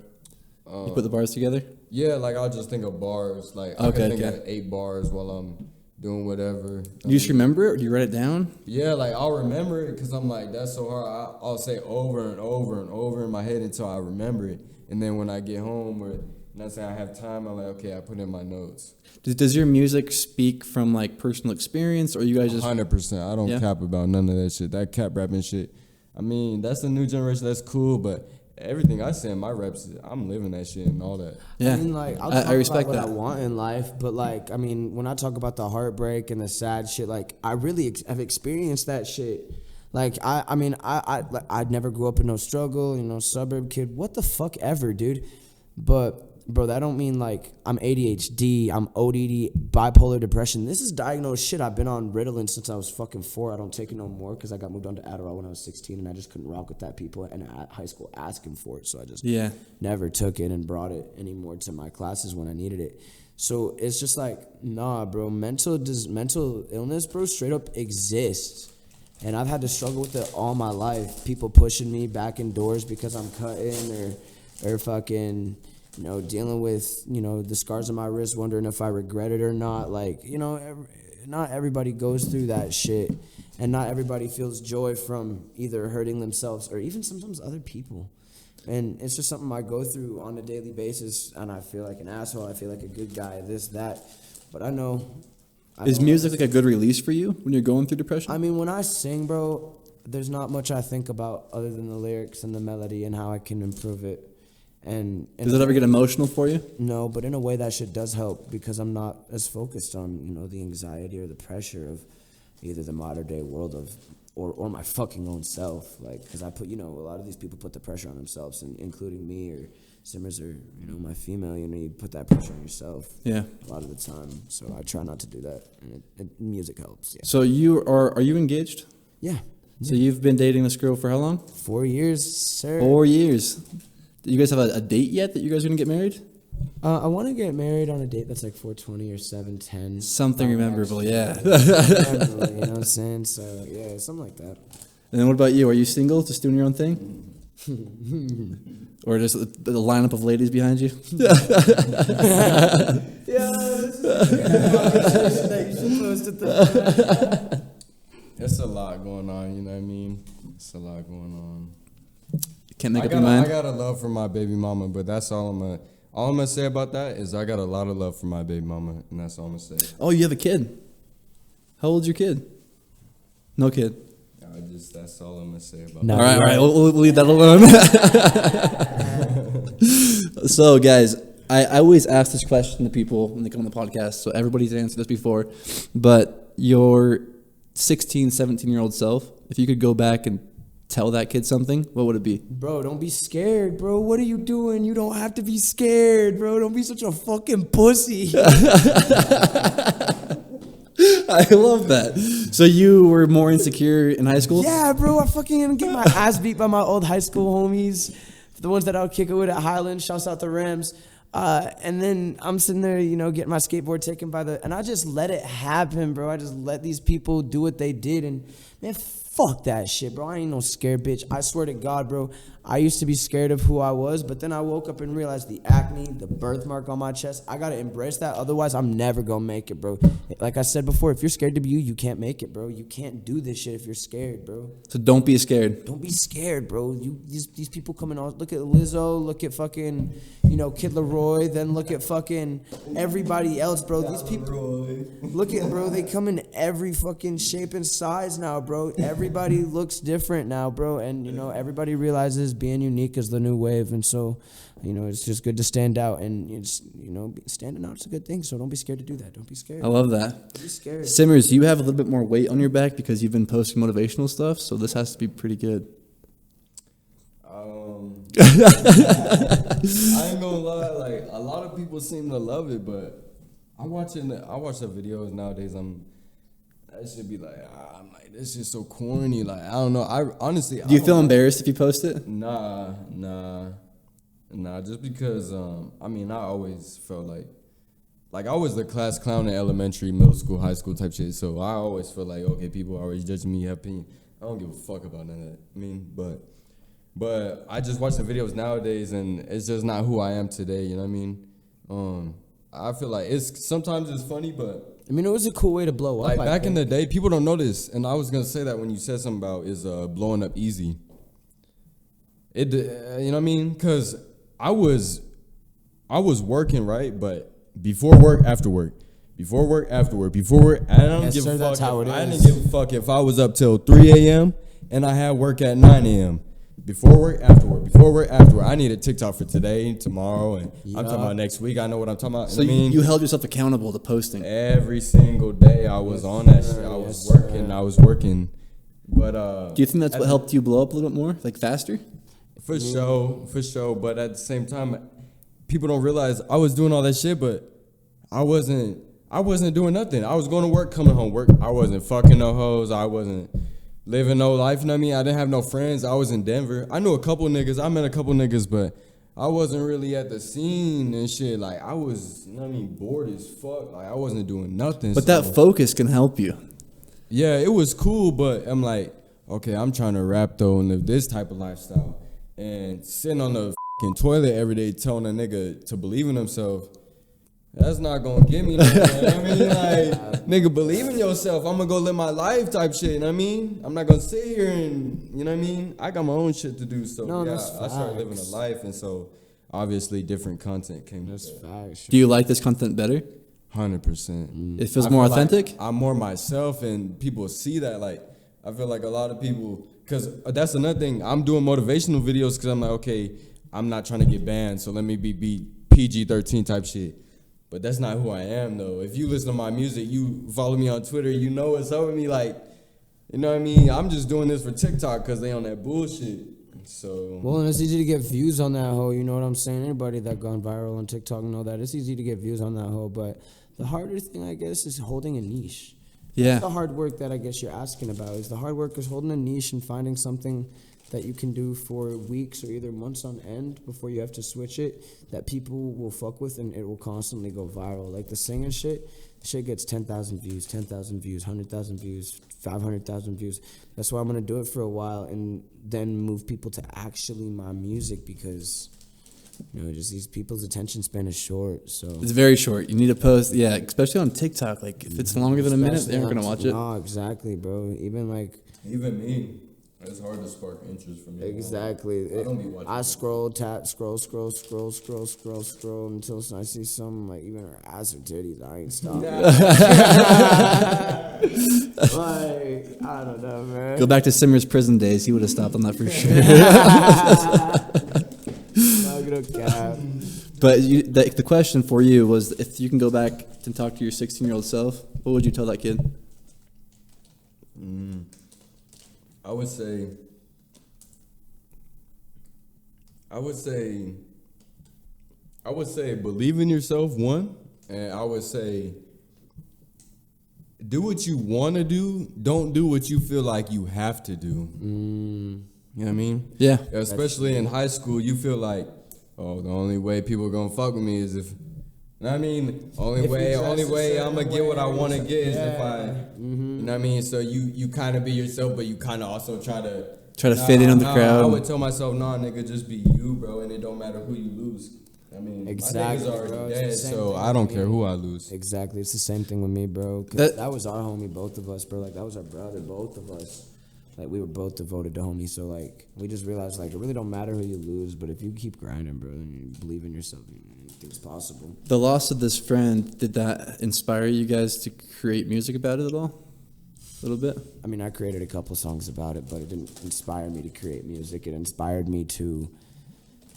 You put the bars together? Yeah, like I'll just think of bars. Like I can think of 8 bars while I'm doing whatever. Do you just remember it, or do you write it down? Yeah, like I'll remember it because I'm like, that's so hard. I'll say over and over and over in my head until I remember it. And then when I get home, or not saying I have time, I'm like, okay, I put in my notes. Does your music speak from like personal experience, or you guys just 100%? I don't cap about none of that shit. That cap rapping shit. I mean, that's the new generation. That's cool, but everything I say in my raps, I'm living that shit and all that. Yeah, I mean, like, I'll talk I respect about what that. I want in life, but like, I mean, when I talk about the heartbreak and the sad shit, like, I really have experienced that shit. Like, I never grew up in no struggle, you know, suburb kid, what the fuck ever, dude. But bro, that don't mean like I'm ADHD, I'm ODD, bipolar depression. This is diagnosed shit. I've been on Ritalin since I was fucking 4. I don't take it no more because I got moved on to Adderall when I was 16, and I just couldn't rock with that. People in high school asking for it, so I just never took it and brought it anymore to my classes when I needed it. So it's just like, nah, bro, mental illness, bro, straight up exists. And I've had to struggle with it all my life. People pushing me back indoors because I'm cutting or fucking, you know, dealing with, you know, the scars on my wrist, wondering if I regret it or not. Like, you know, not everybody goes through that shit. And not everybody feels joy from either hurting themselves or even sometimes other people. And it's just something I go through on a daily basis. And I feel like an asshole. I feel like a good guy, this, that. But I know. Is music like a good release for you when you're going through depression? I mean, when I sing, bro, there's not much I think about other than the lyrics and the melody and how I can improve it. And does it ever get emotional for you? No, but in a way that shit does help because I'm not as focused on, you know, the anxiety or the pressure of either the modern day world of or my fucking own self. Like, because I put, you know, a lot of these people put the pressure on themselves, and including me or Simmers or, you know, my female, you know, you put that pressure on yourself. Yeah. A lot of the time. So I try not to do that. And music helps. Yeah. So are you engaged? Yeah. So you've been dating this girl for how long? 4 years, sir. 4 years. Do you guys have a date yet that you guys are going to get married? I want to get married on a date that's like 420 or 710. Something memorable, yeah. You know what I'm saying? So, yeah, something like that. And then what about you? Are you single, just doing your own thing? Or just the lineup of ladies behind you? Yeah, this is a conversation that you should post at the... It's a lot going on, you know what I mean? It's a lot going on. Can't make up your mind? I got a love for my baby mama, but that's all I'm gonna say about that is I got a lot of love for my baby mama, and that's all I'm gonna say. Oh, you have a kid. How old's your kid? No kid. That's all I'm gonna say about that. All right, we'll leave that alone. So, guys, I always ask this question to people when they come on the podcast, so everybody's answered this before, but your 16, 17-year-old self, if you could go back and tell that kid something, what would it be? Bro, don't be scared, bro. What are you doing? You don't have to be scared, bro. Don't be such a fucking pussy. I love that. So you were more insecure in high school? Yeah, bro. I fucking get my ass beat by my old high school homies. The ones that I'll kick it with at Highland. Shouts out the Rams. And then I'm sitting there, you know, getting my skateboard taken by and I just let it happen, bro. I just let these people do what they did. And, man, fuck that shit, bro. I ain't no scared bitch. I swear to God, bro. I used to be scared of who I was, but then I woke up and realized the acne, the birthmark on my chest, I got to embrace that. Otherwise, I'm never going to make it, bro. Like I said before, if you're scared to be you, you can't make it, bro. You can't do this shit if you're scared, bro. So don't be scared. Don't be scared, bro. These people coming on. Look at Lizzo. Look at fucking, you know, Kid Leroy. Then look at fucking everybody else, bro. These people, look at, bro. They come in every fucking shape and size now, bro. Everybody looks different now, bro. And, you know, everybody realizes being unique is the new wave. And so, You know, it's just good to stand out, and it's, you know, standing out is a good thing. So don't be scared to do that. Don't be scared. I love that. Don't be scared. Simmers, you have a little bit more weight on your back because you've been posting motivational stuff, so this has to be pretty good. I ain't gonna lie, like a lot of people seem to love it, but I watch the videos nowadays. That should be like, I'm like, this is so corny. Like, I don't know. I honestly, Do you feel embarrassed if you post it? Nah. Just because, I mean, I always felt like I was the class clown in elementary, middle school, high school type shit. So I always feel like, okay, people are always judging me, have opinion. I don't give a fuck about none of that. I mean, but I just watch the videos nowadays, and it's just not who I am today. You know what I mean? I feel like sometimes it's funny, but I mean, it was a cool way to blow up. like back in the day, people don't know this, and I was gonna say that when you said something about is blowing up easy. You know what I mean? Cause I was working, right, but before work, after work. Before work, after work. Before work, I don't give a fuck. That's how it I is. didn't give a fuck if I was up till 3 a.m. and I had work at 9 a.m. Before work, after work. Before work, after work. I need a TikTok for today, tomorrow, and I'm talking about next week. I know what I'm talking about. So I mean, you held yourself accountable to posting. every single day I was on that shit. I was working. But Do you think that's what helped you blow up a little bit more, like faster? For sure. But at the same time, people don't realize I was doing all that shit, but I wasn't doing nothing. I was going to work, coming home, work. I wasn't fucking no hoes. I wasn't living no life. You know what I mean? I didn't have no friends. I was in Denver. I knew a couple niggas. I met a couple niggas, but I wasn't really at the scene and shit. Like, I was, you know what I mean, bored as fuck. Like, I wasn't doing nothing. But that focus can help you. Yeah, it was cool, but I'm like, okay, I'm trying to rap though and live this type of lifestyle. And sitting on the fucking toilet every day telling a nigga to believe in himself, that's not gonna get me nowhere. You know what I mean? Like, nigga, believe in yourself. I'm gonna go live my life type shit, you know what I mean? I'm not gonna sit here and, you know what I mean? I got my own shit to do, so yeah, I started living a life, and so obviously different content came with that. Facts. Do you like this content better? 100%. It feels I more feel like authentic? I'm more myself, and people see that. Like, I feel like a lot of people, because that's another thing. I'm doing motivational videos because I'm like, okay, I'm not trying to get banned, so let me be PG-13 type shit. But that's not who I am, though. If you listen to my music, you follow me on Twitter, you know what's up with me. Like, you know what I mean? I'm just doing this for TikTok because they on that bullshit. So. Well, and it's easy to get views on that hoe. You know what I'm saying? Anybody that gone viral on TikTok know that it's easy to get views on that hoe. But the harder thing, I guess, is holding a niche. Yeah. That's the hard work that I guess you're asking about. Is the hard work is holding a niche and finding something that you can do for weeks or either months on end before you have to switch it, that people will fuck with and it will constantly go viral. Like the singing shit gets 10,000 views, 100,000 views, 500,000 views. That's why I'm going to do it for a while and then move people to actually my music because, you know, just these people's attention span is short. So It's very short. You need to post, yeah, especially on TikTok. Like, if it's longer than a minute, they aren't going to watch it. No, exactly, bro. Even Me. It's hard to spark interest for me. Exactly. I don't be watching. I scroll until I see something like even her ass or titties. I ain't stopping. Like, I don't know, man. Go back to Simmer's prison days. He would have stopped on that for sure. No cap. But the question for you was, if you can go back and talk to your 16-year-old self, what would you tell that kid? I would say believe in yourself, one, and I would say do what you want to do. Don't do what you feel like you have to do. You know what I mean? Yeah. Especially in high school, you feel like, oh, the only way people are gonna fuck with me is if. You know what I mean? Only way I'm gonna get what I want to get is if I, you know what I mean? So you kind of be yourself, but you kind of also try to fit in on the crowd. I would tell myself, nah, nigga, just be you, bro, and it don't matter who you lose. I mean, Exactly, my niggas bro. already It's the dead, same so thing I don't with care me. who I lose. Exactly. It's the same thing with me, bro. 'Cause that was our homie, both of us, bro. Like, that was our brother, both of us. Like, we were both devoted to homie. So, like, we just realized, like, it really don't matter who you lose, but if you keep grinding, bro, and you believe in yourself, anything's possible. The loss of this friend, did that inspire you guys to create music about it at all? A little bit? I mean, I created a couple songs about it, but it didn't inspire me to create music. It inspired me to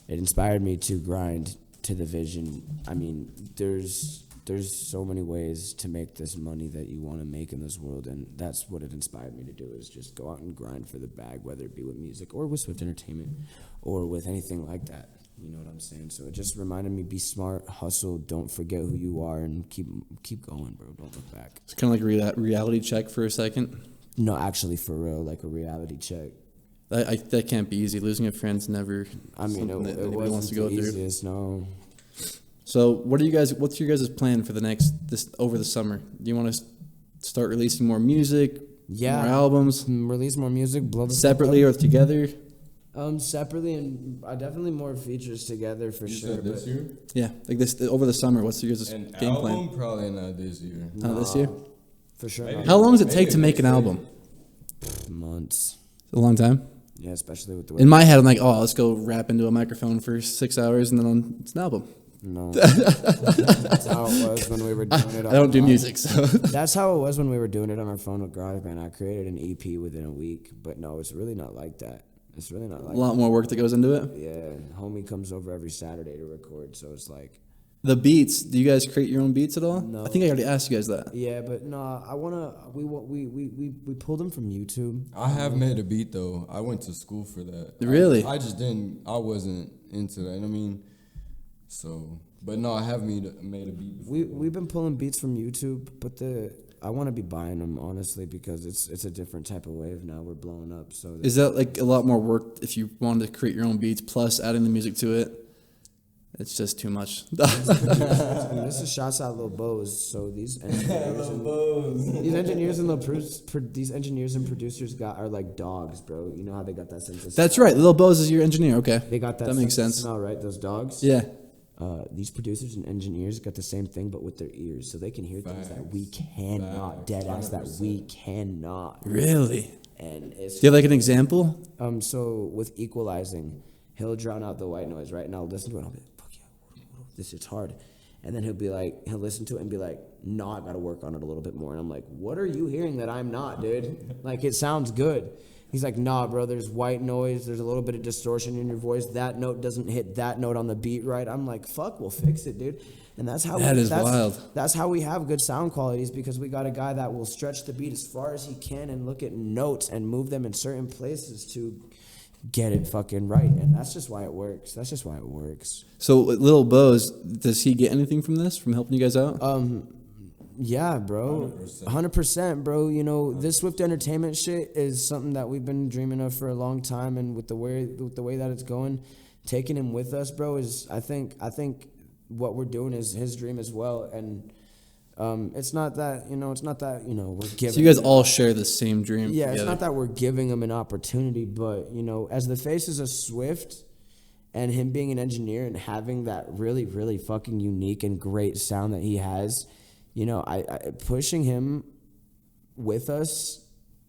it inspired me to grind to the vision. I mean, there's so many ways to make this money that you want to make in this world, and that's what it inspired me to do, is just go out and grind for the bag, whether it be with music or with Swift Entertainment or with anything like that. You know what I'm saying? So it just reminded me, be smart, hustle, don't forget who you are, and keep going, bro. Don't look back. It's kind of like a reality check for a second. No, actually, for real, like a reality check. That can't be easy. Losing a friend's never. I mean, something that it anybody wants to wasn't go the through. easiest, no. So, what's your guys' plan for over the summer? Do you want to start releasing more music? Yeah. More albums? Release more music, blow the Separately or together? Separately, and definitely more features together for You sure. said this year? Yeah, like this over the summer. What's your guys' An game album? plan? Probably not this year. Not this year? For sure. Maybe. not. How long does it take to make an album? Months. It's a long time. Yeah, especially with the way. In my head, I'm like, oh, let's go rap into a microphone for 6 hours and then it's an album. No. That's how it was when we were doing it. I don't do music, so. That's how it was when we were doing it on our phone with GarageBand. I created an EP within a week, but no, it's really not like that. It's really not like A lot more work that goes into it. Yeah, homie comes over every Saturday to record, so it's like. The beats, do you guys create your own beats at all? No. I think I already asked you guys that. Yeah, but no, we pulled them from YouTube. I have made a beat though. I went to school for that. Really? I just didn't. I wasn't into that. I mean, so. But no, I have made a beat before. We've been pulling beats from YouTube, but I want to be buying them honestly, because it's a different type of wave now. We're blowing up, so Is that like a lot more work if you wanted to create your own beats plus adding the music to it? It's just too much. this is shots out Lil Bows. So these engineers and producers are like dogs, bro. You know how they got that sense of That's right. Lil Bose is your engineer. Okay. They got that. That makes sense of sense. smell, right? Those dogs. Yeah. These producers and engineers got the same thing, but with their ears, so they can hear things that we cannot. Dead ass that we cannot. Really? And it's Do you have like an example? so with equalizing, he'll drown out the white noise, right? And I'll listen to it and I'll be like, fuck yeah, this shit's hard. And then he'll listen to it and be like, no, I gotta work on it a little bit more. And I'm like, what are you hearing that I'm not, dude? Like, it sounds good. He's like, nah, bro, there's white noise, there's a little bit of distortion in your voice. That note doesn't hit that note on the beat right. I'm like, fuck, we'll fix it, dude. And that's how That is wild. That's how we have good sound qualities, because we got a guy that will stretch the beat as far as he can and look at notes and move them in certain places to get it fucking right. And that's just why it works. So Lil Bose, does he get anything from this, from helping you guys out? Yeah, bro. 100%, bro. You know, this Swift Entertainment shit is something that we've been dreaming of for a long time, and with the way that it's going, taking him with us, bro, is I think what we're doing is his dream as well. And it's not that, we're giving. So you guys all share the same dream. Yeah, together. it's not that we're giving him an opportunity, but, as the faces of Swift and him being an engineer and having that really, really fucking unique and great sound that he has, I pushing him with us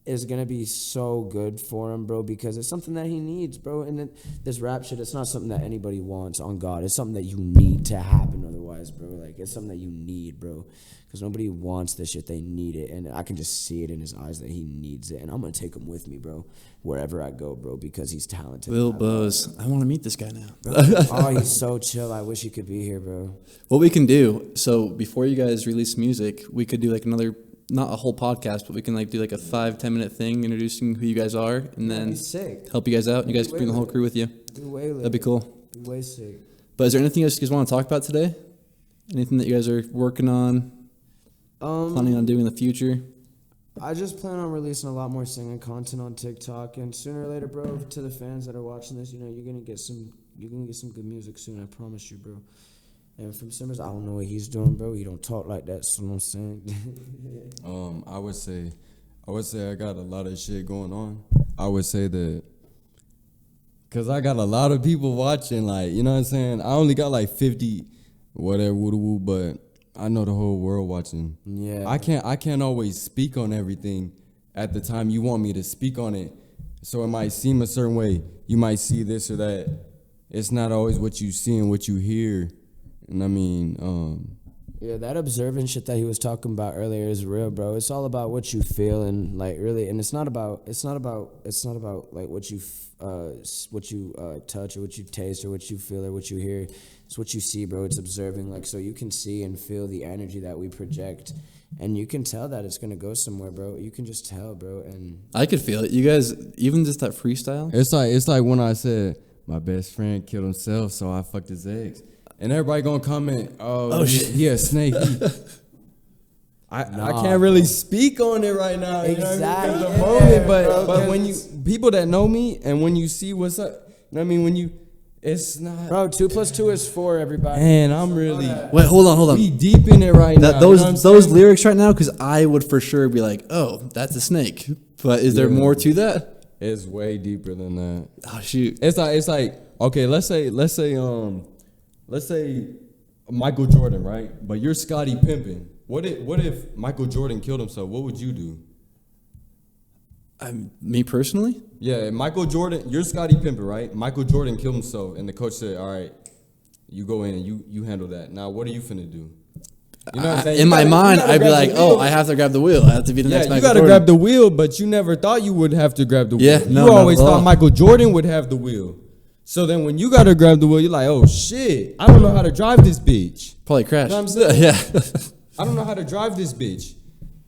is going to be so good for him, bro, because it's something that he needs, bro. And this rap shit, it's not something that anybody wants, on God. It's something that you need to happen otherwise, bro. Like, it's something that you need, bro, because nobody wants this shit. They need it, and I can just see it in his eyes that he needs it, and I'm going to take him with me, bro, wherever I go, bro, because he's talented. Lil Bose. I want to meet this guy now. Oh, he's so chill. I wish he could be here, bro. What we can do, so before you guys release music, we could do like another, not a whole podcast, but we can like do like a 5-10 minute thing introducing who you guys are, and then That'd be sick. help you guys out. You guys can bring the whole crew with you. Be way lit. That'd be cool. Be way sick. But is there anything else you guys want to talk about today? Anything that you guys are working on, planning on doing in the future? I just plan on releasing a lot more singing content on TikTok, and sooner or later, bro, to the fans that are watching this, you're gonna get some good music soon. I promise you, bro. And from Simmers, I don't know what he's doing, bro. He don't talk like that. So I'm saying. I would say I got a lot of shit going on. I would say that because I got a lot of people watching, like, you know what I'm saying? I only got like 50, whatever, woo, but I know the whole world watching. Yeah. I can't always speak on everything at the time you want me to speak on it. So it might seem a certain way. You might see this or that. It's not always what you see and what you hear. And I mean, Yeah, that observant shit that he was talking about earlier is real, bro. It's all about what you feel and like really, and it's not about like what you touch or what you taste or what you feel or what you hear. It's what you see, bro. It's observing, like, so you can see and feel the energy that we project, and you can tell that it's gonna go somewhere, bro. You can just tell, bro. And I could feel it. You guys, even just that freestyle. It's like when I said my best friend killed himself, so I fucked his eggs. And everybody gonna comment, oh shit, he a snake. I can't really speak on it right now. Exactly. You know what I mean? Moment, but when you people that know me and when you see what's up, you know what I mean? When you, it's not. bro, 2 + 2 is 4. Everybody. Man, I'm really. Wait, hold on. We deep in it right now. Those you know what I'm those saying? lyrics right now, because I would for sure be like, oh, that's a snake. But is there more to that? It's way deeper than that. Oh shoot. It's like okay, let's say Michael Jordan, right? But you're Scottie Pippen. What if Michael Jordan killed himself? What would you do? Me personally? Yeah, Michael Jordan, you're Scottie Pippen, right? Michael Jordan killed himself, and the coach said, all right, you go in and you handle that. Now, what are you finna do? You know what I'm saying? In my mind, I'd be grab like, the wheel. oh, I have to grab the wheel. I have to be the next Yeah, you Michael gotta Jordan. grab the wheel, but you never thought you would have to grab the wheel. Yeah, no, you always not at thought all. Michael Jordan would have the wheel. So then when you gotta grab the wheel, you're like, oh shit, I don't know how to drive this bitch. Probably crash. You know what I'm saying? Yeah. I don't know how to drive this bitch.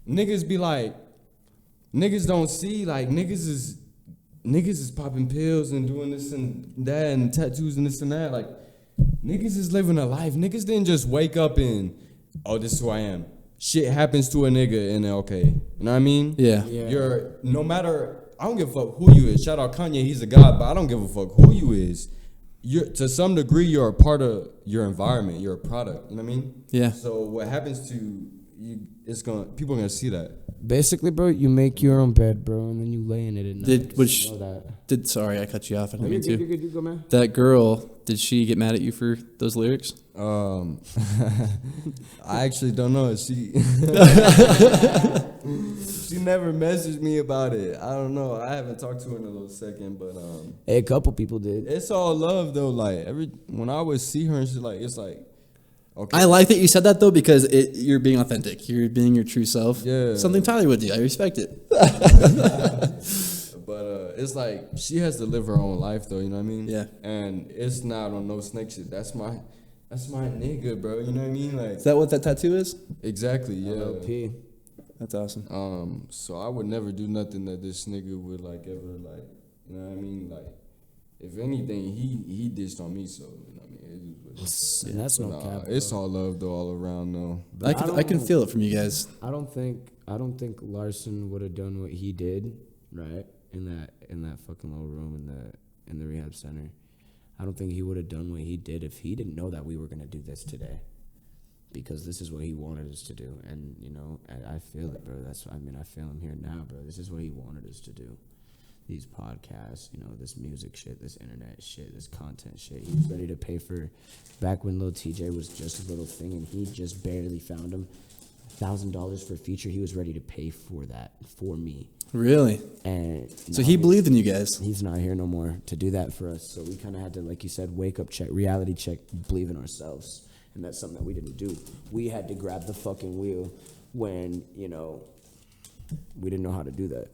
Niggas be like, niggas don't see, like niggas is popping pills and doing this and that and tattoos and this and that. Like niggas is living a life. Niggas didn't just wake up and, oh, this is who I am. Shit happens to a nigga and okay. You know what I mean? Yeah. You're, no matter, I don't give a fuck who you is. Shout out Kanye, he's a god, but I don't give a fuck who you is. You're, to some degree, you're a part of your environment. You're a product. You know what I mean? Yeah. So what happens to you, people are gonna see that. Basically, bro, you make your own bed, bro, and then you lay in it at night. Sorry, I cut you off. I didn't You're mean to. good, you go, man. That girl, did she get mad at you for those lyrics? I actually don't know. She never messaged me about it. I don't know. I haven't talked to her in a little second, but Hey, a couple people did. it's all love though. Like when I would see her and she's like, it's like, okay. I like that you said that though, because you're being authentic. You're being your true self. Yeah. Something Tyler would do. I respect it. But it's like she has to live her own life though, you know what I mean? Yeah. And it's not on no snake shit. That's my nigga, bro. You know what I mean? Like Is that what that tattoo is? exactly, yeah. LP. That's awesome. So I would never do nothing that this nigga would like ever like, you know what I mean? Like if anything, he dished on me, so you know what I mean? And that's no cap. It's all love though, all around though. I can feel it from you guys. I don't think Larson would have done what he did, right? In that fucking little room in the rehab center. I don't think he would have done what he did if he didn't know that we were gonna do this today. Because this is what he wanted us to do, and you know, I feel it, bro. I feel him here now, bro. This is what he wanted us to do. These podcasts, you know, this music shit, this internet shit, this content shit. He was ready to pay for, back when Lil TJ was just a little thing, and he just barely found him $1,000 for a feature. He was ready to pay for that for me. Really? And So he believed in you guys. He's not here no more to do that for us. So we kind of had to, like you said, wake up check, reality check, believe in ourselves. And that's something that we didn't do. We had to grab the fucking wheel when, you know, we didn't know how to do that.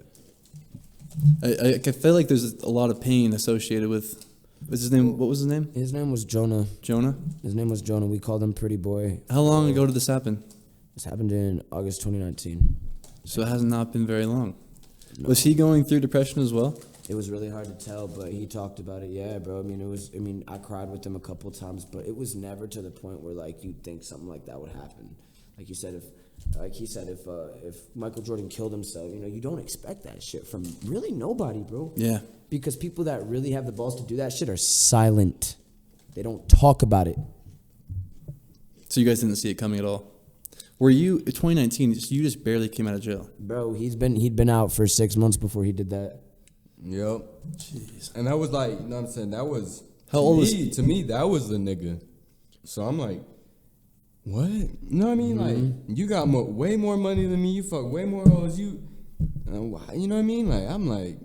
I feel like there's a lot of pain associated with. What's his name? What was his name? His name was Jonah. Jonah? His name was Jonah. We called him Pretty Boy. How long ago did this happen? This happened in August 2019. So it has not been very long. No. Was he going through depression as well? It was really hard to tell, but he talked about it. Yeah, bro. I cried with him a couple times, but it was never to the point where like you'd think something like that would happen. Like you said, if Michael Jordan killed himself, you know, you don't expect that shit from really nobody, bro. Yeah. Because people that really have the balls to do that shit are silent. They don't talk about it. So you guys didn't see it coming at all? Were you 2019? You just barely came out of jail, Bro, he'd been out for 6 months before he did that. Yep. Jeez. And that was like, you know what I'm saying? That was How old was to me, that was the nigga. So I'm like, what? You know what I mean? Like, you got way more money than me. You fuck way more hoes. You know what I mean? Like, I'm like,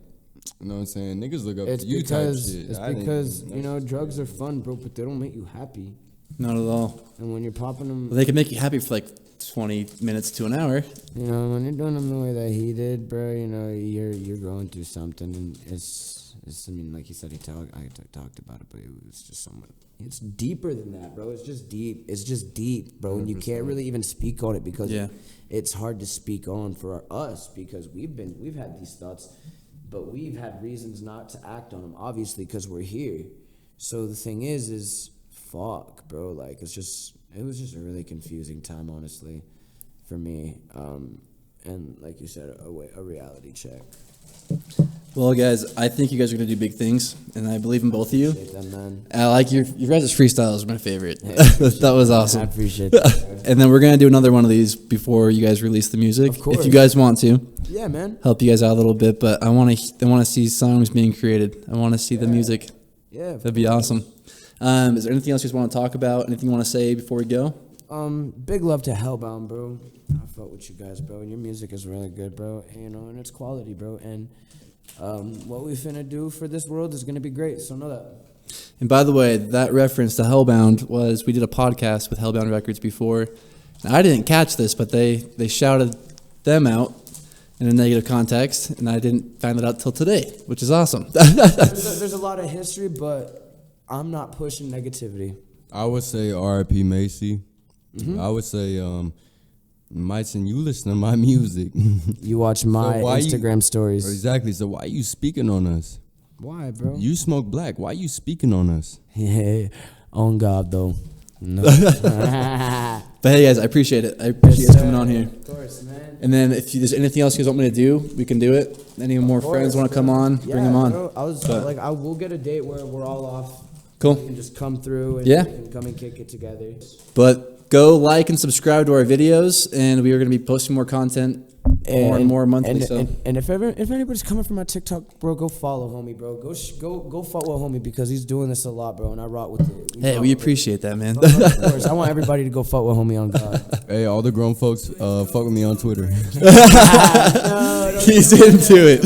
you know what I'm saying? Niggas look up to you type shit. It's because, you know, drugs are fun, bro, but they don't make you happy. Not at all. And when you're popping them, They can make you happy for like 20 minutes to an hour. you know, when you're doing them the way that he did, bro, you know, you're going through something, and it's I mean, like he said, I talked about it, but it was just somewhat. It's deeper than that, bro. It's just deep. It's just deep, bro, and you can't really even speak on it because it's hard to speak on for us because we've had these thoughts, but we've had reasons not to act on them, obviously, because we're here. So the thing is fuck, bro. Like it was just a really confusing time, honestly, for me. And like you said, a reality check. Well, guys, I think you guys are going to do big things, and I believe in both of you. Appreciate that, man. I like your guys' freestyle is my favorite. Hey, that was awesome. I appreciate that. And then we're going to do another one of these before you guys release the music. Of course. If you guys want to. Yeah, man. Help you guys out a little bit, but I want to see songs being created. I want to see the music. Yeah. That'd be awesome. Is there anything else you guys want to talk about? Anything you want to say before we go? Big love to Hellbound, bro. I fuck with you guys, bro. And your music is really good, bro. And, you know, and it's quality, bro. And what we finna do for this world is gonna be great. So know that. And by the way, that reference to Hellbound was we did a podcast with Hellbound Records before. Now, I didn't catch this, but they shouted them out in a negative context, and I didn't find that out till today, which is awesome. There's a lot of history, but I'm not pushing negativity. I would say R.I.P. Macy. I would say, Myson, you listen to my music. You watch my Instagram stories. Exactly. So why you speaking on us? Why, bro? You smoke black. Why you speaking on us? Yeah, on God, though. No. But hey, guys, I appreciate it. I appreciate you guys coming on here. Of course, man. And then if there's anything else you guys want me to do, we can do it. Any more friends want to come on, bring them on. Bro, I will get a date where we're all off. Cool. We can just come through and Yeah. we can come and kick it together. But go like and subscribe to our videos, and we are going to be posting more content more and more monthly. And if anybody's coming from my TikTok, bro, go follow homie, bro. Go follow homie because he's doing this a lot, bro. And I rock with it. Hey, we appreciate that, man. Of course, I want everybody to go fuck with homie on God. Hey, all the grown folks, fuck with me on Twitter. He's into it.